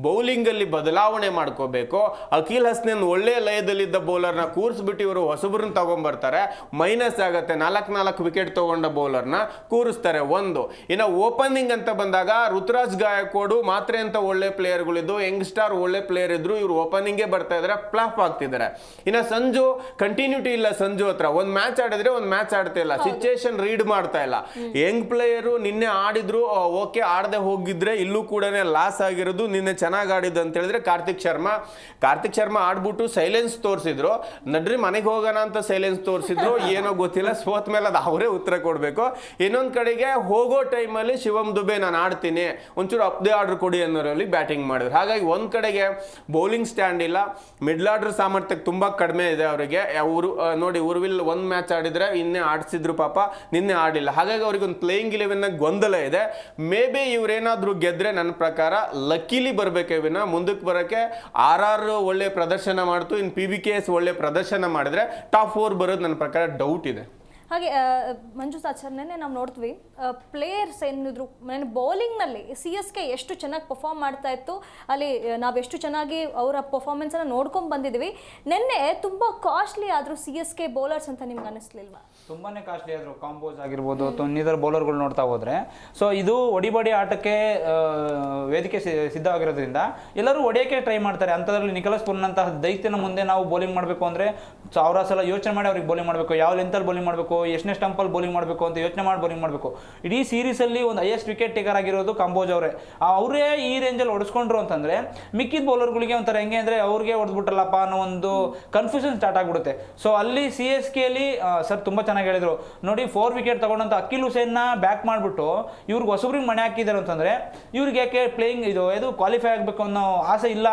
Speaker 4: ಬೌಲಿಂಗ್ ಅಲ್ಲಿ ಬದಲಾವಣೆ ಮಾಡ್ಕೋಬೇಕು. ಅಖಿಲ್ ಹಸನೇನ್ ಒಳ್ಳೆ ಲಯದಲ್ಲಿದ್ದ ಬೌಲರ್ನ ಕೂರಿಸ್ಬಿಟ್ಟು ಇವರು ಹೊಸಬ್ರನ್ನ ತಗೊಂಡ್ಬರ್ತಾರೆ, ಮೈನಸ್ ಆಗುತ್ತೆ. 4 ವಿಕೆಟ್ ತಗೊಂಡ ಬೌಲರ್ನ ಕೂರಿಸ್ತಾರೆ. ಒಂದು ಇನ್ನು ಓಪನಿಂಗ್ ಅಂತ ಬಂದಾಗ ಋತುರಾಜ್ ಗಾಯಕ್ವಾಡು ಮಾತ್ರೆ ಅಂತ ಒಳ್ಳೆ ಪ್ಲೇಯರ್ಗಳಿದ್ದು, ಯಂಗ್ ಸ್ಟಾರ್ ಒಳ್ಳೆ ಪ್ಲೇಯರ್ ಇದ್ರು, ಇವರು ಓಪನಿಂಗ್ಗೆ ಬರ್ತಾ ಇದಾರೆ, ಫ್ಲಾಪ್ ಆಗ್ತಿದ್ದಾರೆ. ಇನ್ನು ಸಂಜು ಕಂಟಿನ್ಯೂಟಿ ಇಲ್ಲ. ಸಂಜು ಹತ್ರ ಒಂದ್ ಮ್ಯಾಚ್ ಆಡಿದ್ರೆ ಒಂದ್ ಮ್ಯಾಚ್ ಆಡ್ತಾ ಇಲ್ಲ, ಸಿಚುಯೇಷನ್ ರೀಡ್ ಮಾಡ್ತಾ ಇಲ್ಲ. ಯಂಗ್ ಪ್ಲೇಯರು ನಿನ್ನೆ ಆಡಿದ್ರು, ಓಕೆ, ಆಡದೆ ಹೋಗಿದ್ರೆ ಇಲ್ಲೂ ಕೂಡ ಲಾಸ್ ಆಗಿರೋದು. ನಿನ್ನೆ ಚೆನ್ನಾಗಿ ಆಡಿದ್ದು ಅಂತ ಹೇಳಿದ್ರೆ ಕಾರ್ತಿಕ್ ಶರ್ಮಾ ಆಡ್ಬಿಟ್ಟು ಸೈಲೆನ್ಸ್ ತೋರಿಸಿದ್ರು. ನಡ್ರಿ ಮನೆಗೆ ಹೋಗೋಣ ಅಂತ ಸೈಲೆನ್ಸ್ ತೋರಿಸಿದ್ರು, ಏನೋ ಗೊತ್ತಿಲ್ಲ. ಸೋತ್ ಮೇಲೆ ಅದು ಅವರೇ ಉತ್ತರ ಕೊಡ್ಬೇಕು. ಇನ್ನೊಂದ್ ಕಡೆಗೆ ಹೋಗೋ ಟೈಮಲ್ಲಿ ಶಿವಮ್ ದುಬೆ ನಾನು ಆಡ್ತೀನಿ, ಒಂಚೂರು ಅಪ್ದೇ ಆರ್ಡರ್ ಕೊಡಿ ಅನ್ನೋರಲ್ಲಿ ಬ್ಯಾಟಿಂಗ್ ಮಾಡಿದ್ರು. ಹಾಗಾಗಿ ಒಂದ್ ಕಡೆಗೆ ಬೌಲಿಂಗ್ ಸ್ಟ್ಯಾಂಡ್ ಇಲ್ಲ, ಮಿಡ್ಲ್ ಆರ್ಡರ್ ಸಾಮರ್ಥ್ಯ ತುಂಬಾ ಕಡಿಮೆ ಇದೆ ಅವರಿಗೆ. ನೋಡಿ, ಉರ್ವಿಲ್ ಒಂದ್ ಮ್ಯಾಚ್ ಆಡಿದ್ರೆ ಇನ್ನೇ ಆಡಿಸಿದ್ರು, ಪಾಪ ನಿನ್ನೆ ಆಡಿಲ್ಲ. ಹಾಗಾಗಿ ಅವ್ರಿಗೆ ಒಂದು ಪ್ಲೇಯಿಂಗ್ 11 ಗೊಂದಲ ಇದೆ. ಮೇ ಬಿ ಇವ್ರೇನಾದ್ರೂ ಗೆದ್ರೆ ನನ್ನ ಪ್ರಕಾರ ಲಕ್ಕಿಲಿ ಬರ್ಬೇಕೆ ವಿನ ಮುಂದಕ್ಕೆ ಬರೋಕೆ RR ಒಳ್ಳೆ ಪ್ರದರ್ಶನ ಮಾಡ್ತು, ಇನ್ನು PBKS ಒಳ್ಳೆ ಪ್ರದರ್ಶನ ಮಾಡಿದ್ರೆ ಟಾಪ್ 4 ಬರೋದು ನನ್ನ ಪ್ರಕಾರ ಡೌಟ್ ಇದೆ.
Speaker 3: ಹಾಗೆ ಮಂಜು ಸರ್, ನೆನ್ನೆ ನಾವು ನೋಡ್ತೀವಿ ಪ್ಲೇಯರ್ಸ್ ಏನಿದ್ರು ಬೌಲಿಂಗ್ನಲ್ಲಿ CSK ಎಷ್ಟು ಚೆನ್ನಾಗಿ ಪರ್ಫಾರ್ಮ್ ಮಾಡ್ತಾ ಇತ್ತು, ಅಲ್ಲಿ ನಾವೆಷ್ಟು ಚೆನ್ನಾಗಿ ಅವರ ಪರ್ಫಾರ್ಮೆನ್ಸನ್ನು ನೋಡ್ಕೊಂಡು ಬಂದಿದ್ದೀವಿ. ನೆನ್ನೆ ತುಂಬ ಕಾಸ್ಟ್ಲಿ ಆದರೂ CSK ಬೌಲರ್ಸ್ ಅಂತ ನಿಮ್ಗೆ ಅನ್ನಿಸ್ಲಿಲ್ವಾ?
Speaker 2: ತುಂಬಾ ಕಾಸ್ಟ್ಲಿ ಆದರು. ಕಾಂಬೋಸ್ ಆಗಿರ್ಬೋದು ಅಥವಾ ಇನ್ನಿತರ ಬೌಲರ್ಗಳು ನೋಡ್ತಾ ಹೋದರೆ, ಸೊ ಇದು ಒಡಿಬಡಿ ಆಟಕ್ಕೆ ವೇದಿಕೆ ಸಿದ್ಧವಾಗಿರೋದ್ರಿಂದ ಎಲ್ಲರೂ ಹೊಡೆಯೋಕ್ಕೆ ಟ್ರೈ ಮಾಡ್ತಾರೆ. ಅಂಥದ್ರಲ್ಲಿ ನಿಕೋಲಸ್ ಪೂರ್ನಂತಹ ದೈತ್ಯನ ಮುಂದೆ ನಾವು ಬೌಲಿಂಗ್ ಮಾಡಬೇಕು ಅಂದರೆ 1000 ಸಲ ಯೋಚನೆ ಮಾಡಿ ಅವ್ರಿಗೆ ಬೌಲಿಂಗ್ ಮಾಡಬೇಕು, ಯಾವ ಲೆಂತಲ್ಲಿ ಬೌಲಿಂಗ್ ಮಾಡಬೇಕು, ಎಷ್ಟನೇ ಸ್ಟಂಪಲ್ಲಿ ಬೌಲಿಂಗ್ ಮಾಡಬೇಕು ಅಂತ ಯೋಚನೆ ಮಾಡಿ ಬೌಲಿಂಗ್ ಮಾಡಬೇಕು. ಇಡೀ ಸೀರೀಸಲ್ಲಿ ಒಂದು ಹೈಯೆಸ್ಟ್ ವಿಕೆಟ್ ಟೇಕರ್ ಆಗಿರೋದು ಕಾಂಬೋಜ್ ಅವರೇ ಈ ರೇಂಜಲ್ಲಿ ಹೊಡೆಸ್ಕೊಂಡ್ರು ಅಂತಂದರೆ ಮಿಕ್ಕಿದ ಬೌಲರ್ಗಳಿಗೆ ಒಂಥರ ಹೆಂಗೆ ಅಂದರೆ ಅವ್ರಿಗೆ ಹೊಡೆದ್ಬಿಟ್ಟಲ್ಲಪ್ಪ ಅನ್ನೋ ಒಂದು ಕನ್ಫ್ಯೂಷನ್ ಸ್ಟಾರ್ಟ್ ಆಗಿಬಿಡುತ್ತೆ. ಸೊ ಅಲ್ಲಿ CSKಲಿ ಸರ್ ತುಂಬ ಚೆನ್ನಾಗಿ ಹೇಳಿದ್ರು ನೋಡಿ, 4 ವಿಕೆಟ್ ತಗೊಂಡಂತ ಅಖಿಲ್ ಹುಸೇನ್ನ ಬ್ಯಾಕ್ ಮಾಡಿಬಿಟ್ಟು ಇವ್ರಿಗೆ ಹೊಸಬ್ರಿಗೆ ಮಣೆ ಹಾಕಿದ್ದಾರೆ ಅಂತಂದರೆ ಇವ್ರಿಗೆ ಯಾಕೆ ಪ್ಲೇಯಿಂಗ್ ಇದು ಕ್ವಾಲಿಫೈ ಆಗಬೇಕು ಅನ್ನೋ ಆಸೆ ಇಲ್ಲ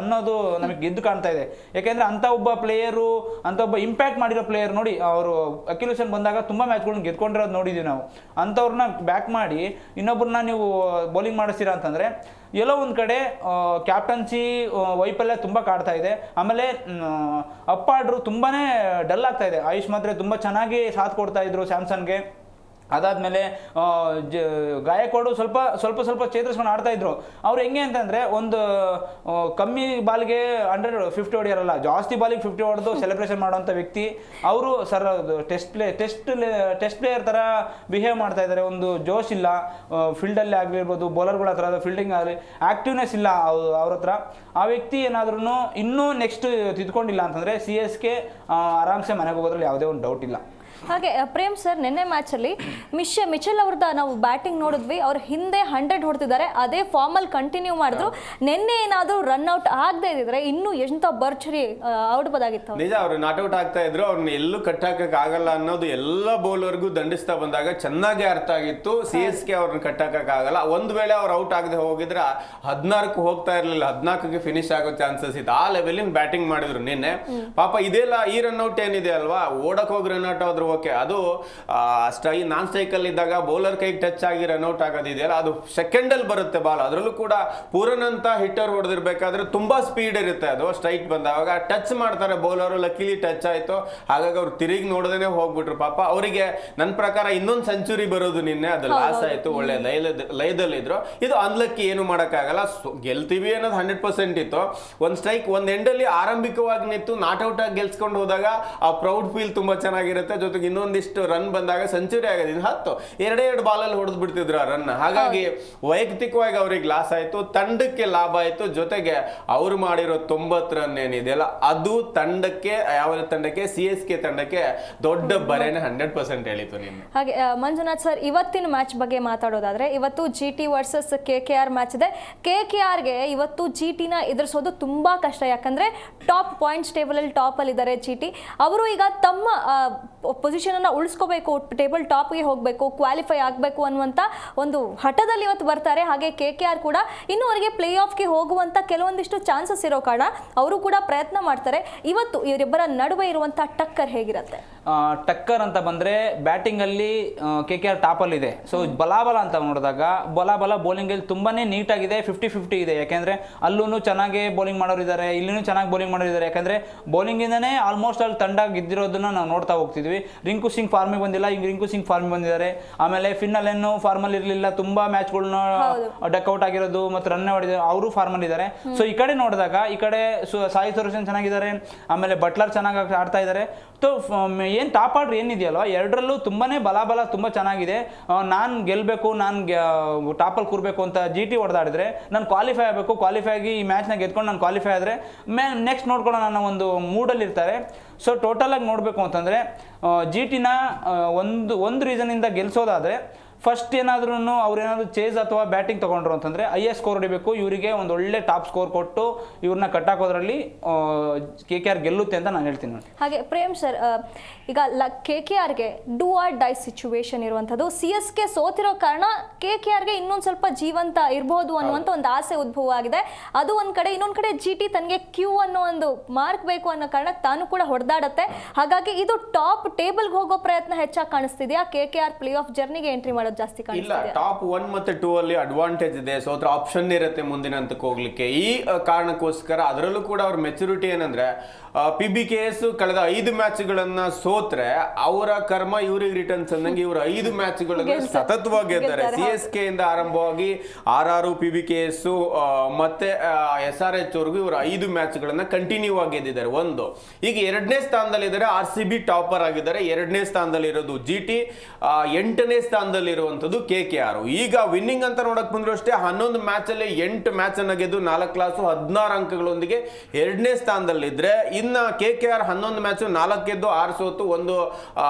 Speaker 2: ಅನ್ನೋದು ನಮಗೆ ಗೆದ್ದು ಕಾಣ್ತಾ ಇದೆ. ಯಾಕೆಂದರೆ ಅಂಥ ಒಬ್ಬ ಪ್ಲೇಯರು, ಅಂಥ ಒಬ್ಬ ಇಂಪ್ಯಾಕ್ಟ್ ಮಾಡಿರೋ ಪ್ಲೇಯರ್ ನೋಡಿ, ಅವರು ಅಖಿಲ್ ಹುಸೇನ್ ಬಂದಾಗ ತುಂಬ ಮ್ಯಾಚ್ಗಳನ್ನ ಗೆದ್ಕೊಂಡಿರೋದು ನೋಡಿದ್ದೀವಿ ನಾವು. ಅಂಥವ್ರನ್ನ ಬ್ಯಾಕ್ ಮಾಡಿ ಇನ್ನೊಬ್ಬರನ್ನ ನೀವು ಬೌಲಿಂಗ್ ಮಾಡಿಸ್ತೀರಾ ಅಂತಂದರೆ ಎಲ್ಲೋ ಒಂದು ಕಡೆ ಕ್ಯಾಪ್ಟನ್ಸಿ ವೈಫಲ್ಯ ತುಂಬ ಕಾಡ್ತಾ ಇದೆ. ಆಮೇಲೆ ಅಪ್ ಆರ್ಡ್ರು ತುಂಬಾ ಡಲ್ ಆಗ್ತಾ ಇದೆ. ಆಯುಷ್ ಮಾತ್ರೆ ತುಂಬ ಚೆನ್ನಾಗಿ ಸಾಥ್ ಕೊಡ್ತಾ ಇದ್ರು ಸ್ಯಾಮ್ಸನ್ಗೆ. ಅದಾದಮೇಲೆ ಗಾಯಕ್ವಾಡು ಸ್ವಲ್ಪ ಚೇತರಿಸ್ಕೊಂಡು ಆಡ್ತಾ ಇದ್ರು. ಅವ್ರು ಹೆಂಗೆ ಅಂತಂದರೆ ಒಂದು ಕಮ್ಮಿ ಬಾಲ್ಗೆ 150 ಹೊಡೆಯರಲ್ಲ, ಜಾಸ್ತಿ ಬಾಲಿಗೆ 50 ಹೊಡೆದು ಸೆಲೆಬ್ರೇಷನ್ ಮಾಡೋಂಥ ವ್ಯಕ್ತಿ ಅವರು. ಸರ್ ಟೆಸ್ಟ್ ಪ್ಲೇಯರ್ ಥರ ಬಿಹೇವ್ ಮಾಡ್ತಾ ಇದ್ದಾರೆ. ಒಂದು ಜೋಶ್ ಇಲ್ಲ ಫೀಲ್ಡಲ್ಲಿ ಆಗಿರ್ಬೋದು, ಬೌಲರ್ಗಳ ಹತ್ರ ಫೀಲ್ಡಿಂಗ್ ಆಗಲಿ ಆ್ಯಕ್ಟಿವ್ನೆಸ್ ಇಲ್ಲ ಅವ್ರ ಹತ್ರ. ಆ ವ್ಯಕ್ತಿ ಏನಾದ್ರೂ ಇನ್ನೂ ನೆಕ್ಸ್ಟ್ ತಿದ್ಕೊಂಡಿಲ್ಲ ಅಂತಂದರೆ CSK ಆರಾಮ್ಸೆ ಮನೆಗೆ ಹೋಗೋದ್ರಲ್ಲಿ ಯಾವುದೇ ಒಂದು ಡೌಟ್ ಇಲ್ಲ.
Speaker 3: ಹಾಗೆ ಪ್ರೇಮ್ ಸರ್, ನಿನ್ನೆ ಮ್ಯಾಚಲ್ಲಿ ಮಿಚೆಲ್ ಅವ್ರದ್ದು ನಾವು ಬ್ಯಾಟಿಂಗ್ ನೋಡಿದ್ವಿ. ಅವ್ರು ಹಿಂದೆ 100 ಹೊಡ್ತಿದ್ದಾರೆ, ಅದೇ ಫಾರ್ಮಲ್ಲಿ ಕಂಟಿನ್ಯೂ ಮಾಡಿದ್ರು. ನಿನ್ನೆ ಏನಾದರೂ ರನ್ಔಟ್ ಆಗದೆ ಇದ್ದಿದ್ರೆ ಇನ್ನೂ ಎಂಥ ಭರ್ಜರಿ ಔಟ್ಬೋದಾಗಿತ್ತು.
Speaker 4: ನಿಜ, ಅವ್ರು ನಾಟ್ ಔಟ್ ಆಗ್ತಾ ಇದ್ರು. ಅವ್ರನ್ನ ಎಲ್ಲೂ ಕಟ್ಟಾಕಕ್ಕೆ ಆಗಲ್ಲ ಅನ್ನೋದು ಎಲ್ಲ ಬೌಲರ್ಗೂ ದಂಡಿಸ್ತಾ ಬಂದಾಗ ಚೆನ್ನಾಗಿ ಅರ್ಥ ಆಗಿತ್ತು. CSK ಅವ್ರನ್ನ ಕಟ್ಟಾಕಕ್ಕೆ ಆಗಲ್ಲ. ಒಂದ್ ವೇಳೆ ಅವ್ರು ಔಟ್ ಆಗದೆ ಹೋಗಿದ್ರೆ 14ಕ್ಕೆ ಹೋಗ್ತಾ ಇರಲಿಲ್ಲ, 14ಕ್ಕೆ ಫಿನಿಶ್ ಆಗೋ ಚಾನ್ಸಸ್ ಇತ್ತು. ಆ ಲೆವೆಲಿನ ಬ್ಯಾಟಿಂಗ್ ಮಾಡಿದ್ರು ನಿನ್ನೆ. ಪಾಪ ಇದೆಲ್ಲ ಈ ರನ್ಔಟ್ ಏನಿದೆ ಅಲ್ವಾ, ಓಡಕ್ ಹೋಗಿ ರನ್ಔಟ್ ಆದ್ರು ಓಕೆ, ಅದು ನಾನ್ ಸ್ಟ್ರೈಕ್ ಅಲ್ಲಿ ಇದ್ದಾಗ ಬೌಲರ್ ಕೈಗೆ ಟಚ್ ಆಗಿ ರನ್ಔಟ್ ಆಗೋದಿದೆಯಲ್ಲ, ಅದು ಸೆಕೆಂಡ್ ಅಲ್ಲಿ ಬರುತ್ತೆ ಬಾಲ್. ಅದರಲ್ಲೂ ಕೂಡ ಪೂರನ್ ಅಂತ ಹಿಟ್ಟರ್ ಹೊಡೆದಿರ್ಬೇಕಾದ್ರೆ ತುಂಬಾ ಸ್ಪೀಡ್ ಇರುತ್ತೆ, ಅದು ಸ್ಟ್ರೈಟ್ ಬಂದಾಗ ಟಚ್ ಮಾಡ್ತಾರೆ ಬೌಲರ್, ಲಕ್ಕಿಲಿ ಟಚ್ ಆಯ್ತು, ಹಾಗಾಗಿ ಅವ್ರು ತಿರುಗಿ ನೋಡದೇನೆ ಹೋಗ್ಬಿಟ್ರು ಪಾಪ. ಅವರಿಗೆ ನನ್ನ ಪ್ರಕಾರ ಇನ್ನೊಂದು ಸೆಂಚುರಿ ಬರೋದು ನಿನ್ನೆ, ಅದು ಲಾಸ್ ಆಯ್ತು, ಒಳ್ಳೆ ಲಯದಲ್ಲಿದ್ರು. ಇದು ಅನ್ಲಕ್ಕಿ, ಏನು ಮಾಡೋಕ್ಕಾಗಲ್ಲ. ಗೆಲ್ತೀವಿ ಅನ್ನೋದು 100% ಇತ್ತು. ಒಂದ್ ಸ್ಟ್ರೈಕ್ ಒಂದ್ ಎಂಡ್ ಅಲ್ಲಿ ಆರಂಭಿಕವಾಗಿ ನಿಂತು ನಾಟ್ ಔಟ್ ಆಗಿ ಗೆಲ್ಸ್ಕೊಂಡು ಹೋದಾಗ ಆ ಪ್ರೌಡ್ ಫೀಲ್ ತುಂಬಾ ಚೆನ್ನಾಗಿರುತ್ತೆ. ಜೊತೆಗೆ ಇನ್ನೊಂದಿಷ್ಟು ರನ್ ಬಂದಾಗ ಸೆಂಚುರಿ ಆಗೋದಿಲ್ಲ, 10 2 ಬಾಲಲ್ಲಿ ಹೊಡೆದ್ ಬಿಡ್ತಿದ್ರು ಆ ರನ್. ಹಾಗಾಗಿ ವೈಯಕ್ತಿಕವಾಗಿ ಅವ್ರಿಗೆ ಲಾಸ್ ಆಯ್ತು, ತಂಡಕ್ಕೆ ಲಾಭ ಆಯ್ತು. ಜೊತೆಗೆ ಅವ್ರು ಮಾಡಿರೋ 90 ರನ್ ಏನಿದೆಯಲ್ಲ, ಅದು ತಂಡಕ್ಕೆ, ಯಾವ ತಂಡಕ್ಕೆ, CSK ತಂಡಕ್ಕೆ ದೊಡ್ಡ ಬರೆನೆ 100% ಹೇಳಿತು ನಿನ್ನೆ.
Speaker 3: ಹಾಗೆ ಮಂಜುನಾಥ್ ಸರ್, ಇವತ್ತಿನ ಮ್ಯಾಚ್ ಬಗ್ಗೆ ಮಾತಾಡೋದಾದ್ರೆ, ಇವತ್ತು GT ವರ್ಸಸ್ KKR ಮ್ಯಾಚ್ ಇದೆ. KKRಗೆ ಇವತ್ತು GTನ ಎದುರಿಸೋದು ತುಂಬಾ ಕಷ್ಟ, ಯಾಕಂದ್ರೆ ಟಾಪ್ ಪಾಯಿಂಟ್ಸ್ ಟೇಬಲ್ ಅಲ್ಲಿ ಟಾಪ್ ಅಲ್ಲಿ ಇದ್ದಾರೆ GT. ಅವರು ಈಗ ತಮ್ಮ ಪೊಸಿಷನ್ ಅನ್ನ ಉಳಿಸ್ಕೋಬೇಕು, ಟೇಬಲ್ ಟಾಪ್ಗೆ ಹೋಗಬೇಕು, ಕ್ವಾಲಿಫೈ ಆಗಬೇಕು ಅನ್ನುವಂಥ ಒಂದು ಹಠದಲ್ಲಿ ಇವತ್ತು ಬರ್ತಾರೆ. ಹಾಗೆ KKR ಕೂಡ ಇನ್ನು ಅವರಿಗೆ ಪ್ಲೇ ಆಫ್ಗೆ ಹೋಗುವಂಥ ಕೆಲವೊಂದಿಷ್ಟು ಚಾನ್ಸಸ್ ಇರೋ ಕಾರಣ ಅವರು ಕೂಡ ಪ್ರಯತ್ನ ಮಾಡ್ತಾರೆ. ಇವತ್ತು ಇವರಿಬ್ಬರ ನಡುವೆ ಇರುವಂಥ ಟಕ್ಕರ್ ಹೇಗಿರುತ್ತೆ?
Speaker 2: ಟಕ್ಕರ್ ಅಂತ ಬಂದರೆ ಬ್ಯಾಟಿಂಗಲ್ಲಿ KKR ಟಾಪಲ್ಲಿದೆ. ಸೊ ಬಲಾಬಲ ಅಂತ ನೋಡಿದಾಗ ಬಲಾಬಲ ಬೌಲಿಂಗಲ್ಲಿ ತುಂಬಾ ನೀಟಾಗಿದೆ, 50-50 ಇದೆ. ಯಾಕೆಂದರೆ ಅಲ್ಲೂ ಚೆನ್ನಾಗಿ ಬೌಲಿಂಗ್ ಮಾಡೋರಿದ್ದಾರೆ, ಇಲ್ಲಿನೂ ಚೆನ್ನಾಗಿ ಬೌಲಿಂಗ್ ಮಾಡೋರಿದ್ದಾರೆ. ಯಾಕಂದರೆ ಬೌಲಿಂಗಿಂದನೇ ಆಲ್ಮೋಸ್ಟ್ ಅಲ್ಲಿ ತಂಡ ಗೆದ್ದಿರೋದನ್ನ ನಾವು ನೋಡ್ತಾ ಹೋಗ್ತಿದ್ವಿ. ರಿಂಕು ಸಿಂಗ್ ಫಾರ್ಮಿಗೆ ಬಂದಿಲ್ಲ, ಈಗ ರಿಂಕು ಸಿಂಗ್ ಫಾರ್ಮಿಗೆ ಬಂದಿದ್ದಾರೆ. ಆಮೇಲೆ ಫಿನ್ನಲ್ಲೇನು ಫಾರ್ಮಲ್ಲಿ ಇರಲಿಲ್ಲ, ತುಂಬ ಮ್ಯಾಚ್ಗಳನ್ನ ಡಕ್ಔಟ್ ಆಗಿರೋದು ಮತ್ತು ರನ್ ಹೊಡೆದ ಅವರು ಫಾರ್ಮಲ್ಲಿ ಇದ್ದಾರೆ. ಸೊ ಈ ಕಡೆ ನೋಡಿದಾಗ ಈ ಕಡೆ ಸಾಯಿ ಸುರೇಶನ್ ಚೆನ್ನಾಗಿದ್ದಾರೆ, ಆಮೇಲೆ ಬಟ್ಲರ್ ಚೆನ್ನಾಗಿ ಆಡ್ತಾ ಇದ್ದಾರೆ. ಸೊ ಏನು ಟಾಪ್ ಆರ್ಡರ್ ಏನಿದೆಯಲ್ಲ, ಎರಡರಲ್ಲೂ ತುಂಬಾ ಬಲಾಬಲ ತುಂಬ ಚೆನ್ನಾಗಿದೆ. ನಾನು ಗೆಲ್ಲಬೇಕು, ನಾನು ಟಾಪಲ್ಲಿ ಕೂರಬೇಕು ಅಂತ GT ಹೊಡೆದಾಡಿದ್ರೆ, ನಾನು ಕ್ವಾಲಿಫೈ ಆಗಬೇಕು, ಕ್ವಾಲಿಫೈ ಆಗಿ ಈ ಮ್ಯಾಚ್ನ ಗೆದ್ಕೊಂಡು ನಾನು ಕ್ವಾಲಿಫೈ ಆದರೆ ನೆಕ್ಸ್ಟ್ ನೋಡ್ಕೊಳ್ಳೋಣ ಅನ್ನೋ ಒಂದು ಮೂಡಲ್ಲಿ ಇರ್ತಾರೆ. ಸೊ ಟೋಟಲಾಗಿ ನೋಡಬೇಕು ಅಂತಂದರೆ GTನ ಒಂದು ರೀಸನಿಂದ ಗೆಲ್ಲಿಸೋದಾದರೆ, ಫಸ್ಟ್ ಏನಾದ್ರೂ ಅವ್ರೇನಾದ್ರು ಚೇಸ್ ಅಥವಾ ಬ್ಯಾಟಿಂಗ್ ತೊಗೊಂಡ್ರು ಅಂತಂದರೆ ಹೈಯೆಸ್ಟ್ ಸ್ಕೋರ್ ಹೊಡಿಬೇಕು, ಇವರಿಗೆ ಒಂದು ಒಳ್ಳೆ ಟಾಪ್ ಸ್ಕೋರ್ ಕೊಟ್ಟು ಇವ್ರನ್ನ ಕಟ್ಟಾಕೋದ್ರಲ್ಲಿ KKR ಗೆಲ್ಲುತ್ತೆ ಅಂತ ನಾನು ಹೇಳ್ತೀನಿ ನೋಡಿ.
Speaker 3: ಹಾಗೆ ಪ್ರೇಮ್ ಸರ್, ಈಗ KKRಗೆ ಡೂ ಆರ್ ಡೈ ಸಿಚುವೇಶನ್ ಇರುವಂಥದ್ದು. CSK ಸೋತಿರೋ ಕಾರಣ KKRಗೆ ಇನ್ನೊಂದು ಸ್ವಲ್ಪ ಜೀವಂತ ಇರ್ಬೋದು ಅನ್ನುವಂಥ ಒಂದು ಆಸೆ ಉದ್ಭವ ಆಗಿದೆ. ಅದು ಒಂದು ಕಡೆ. ಇನ್ನೊಂದು ಕಡೆ GT ತನಗೆ ಕ್ಯೂ ಅನ್ನೋ ಒಂದು ಮಾರ್ಕ್ ಬೇಕು ಅನ್ನೋ ಕಾರಣಕ್ಕೆ ತಾನು ಕೂಡ ಹೊಡೆದಾಡುತ್ತೆ. ಹಾಗಾಗಿ ಇದು ಟಾಪ್ ಟೇಬಲ್ಗೆ ಹೋಗೋ ಪ್ರಯತ್ನ ಹೆಚ್ಚಾಗಿ ಕಾಣಿಸ್ತಿದೆಯಾ? KKR ಪ್ಲೇ ಆಫ್ ಜರ್ನಿಗೆ ಎಂಟ್ರಿ ಮಾಡೋದು ಜಾಸ್ತಿ
Speaker 4: ಇಲ್ಲ, ಟಾಪ್ 1 ಮತ್ತು 2 ಅಲ್ಲಿ ಅಡ್ವಾಂಟೇಜ್ ಇದೆ. ಸೋತ್ರ ಆಪ್ಷನ್ ಇರುತ್ತೆ ಮುಂದಿನ ಹಂತಕ್ಕೆ ಹೋಗ್ಲಿಕ್ಕೆ. ಈ ಕಾರಣಕ್ಕೋಸ್ಕರ ಅದರಲ್ಲೂ ಕೂಡ ಅವ್ರ ಮೆಚುರಿಟಿ ಏನಂದ್ರೆ, PBKS ಕಳೆದ 5 ಮ್ಯಾಚ್ಗಳನ್ನ ಸೋತ್ರೆ ಅವರ ಕರ್ಮ ಇವ್ರಿಗೆ ರಿಟರ್ನ್ಸ್ ಅಂದಂಗೆ ಇವರು 5 ಮ್ಯಾಚ್ಗಳನ್ನ ಸತತವಾಗಿ ಗೆದ್ದಾರೆ. CSK ಇಂದ ಆರಂಭವಾಗಿ RR, PBKS ಮತ್ತೆ SRH ವರೆಗೂ ಇವರು 5 ಮ್ಯಾಚ್ಗಳನ್ನ ಕಂಟಿನ್ಯೂ ಆಗಿ ಗೆದ್ದಿದ್ದಾರೆ. ಒಂದು ಈಗ 2ನೇ ಸ್ಥಾನದಲ್ಲಿದ್ದಾರೆ, RCB ಟಾಪರ್ ಆಗಿದ್ದಾರೆ. 2ನೇ ಸ್ಥಾನದಲ್ಲಿ ಇರೋದು GT, 8ನೇ ಸ್ಥಾನದಲ್ಲಿ ಇರುವಂತದ್ದು KKR. ಈಗ ವಿನ್ನಿಂಗ್ ಅಂತ ನೋಡಕ್ ಬಂದ್ರು ಅಷ್ಟೇ, 11 ಮ್ಯಾಚ್ ಅಲ್ಲಿ 8 ಮ್ಯಾಚ್ ಅನ್ನ ಗೆದ್ದು 4 ಕ್ಲಾಸು 16 ಅಂಕಗಳೊಂದಿಗೆ 2ನೇ ಸ್ಥಾನದಲ್ಲಿದ್ರೆ, ಇನ್ನ KKR 11 ಮ್ಯಾಚ್ 4 ಗೆದ್ದು 6 ಸೋತು, 1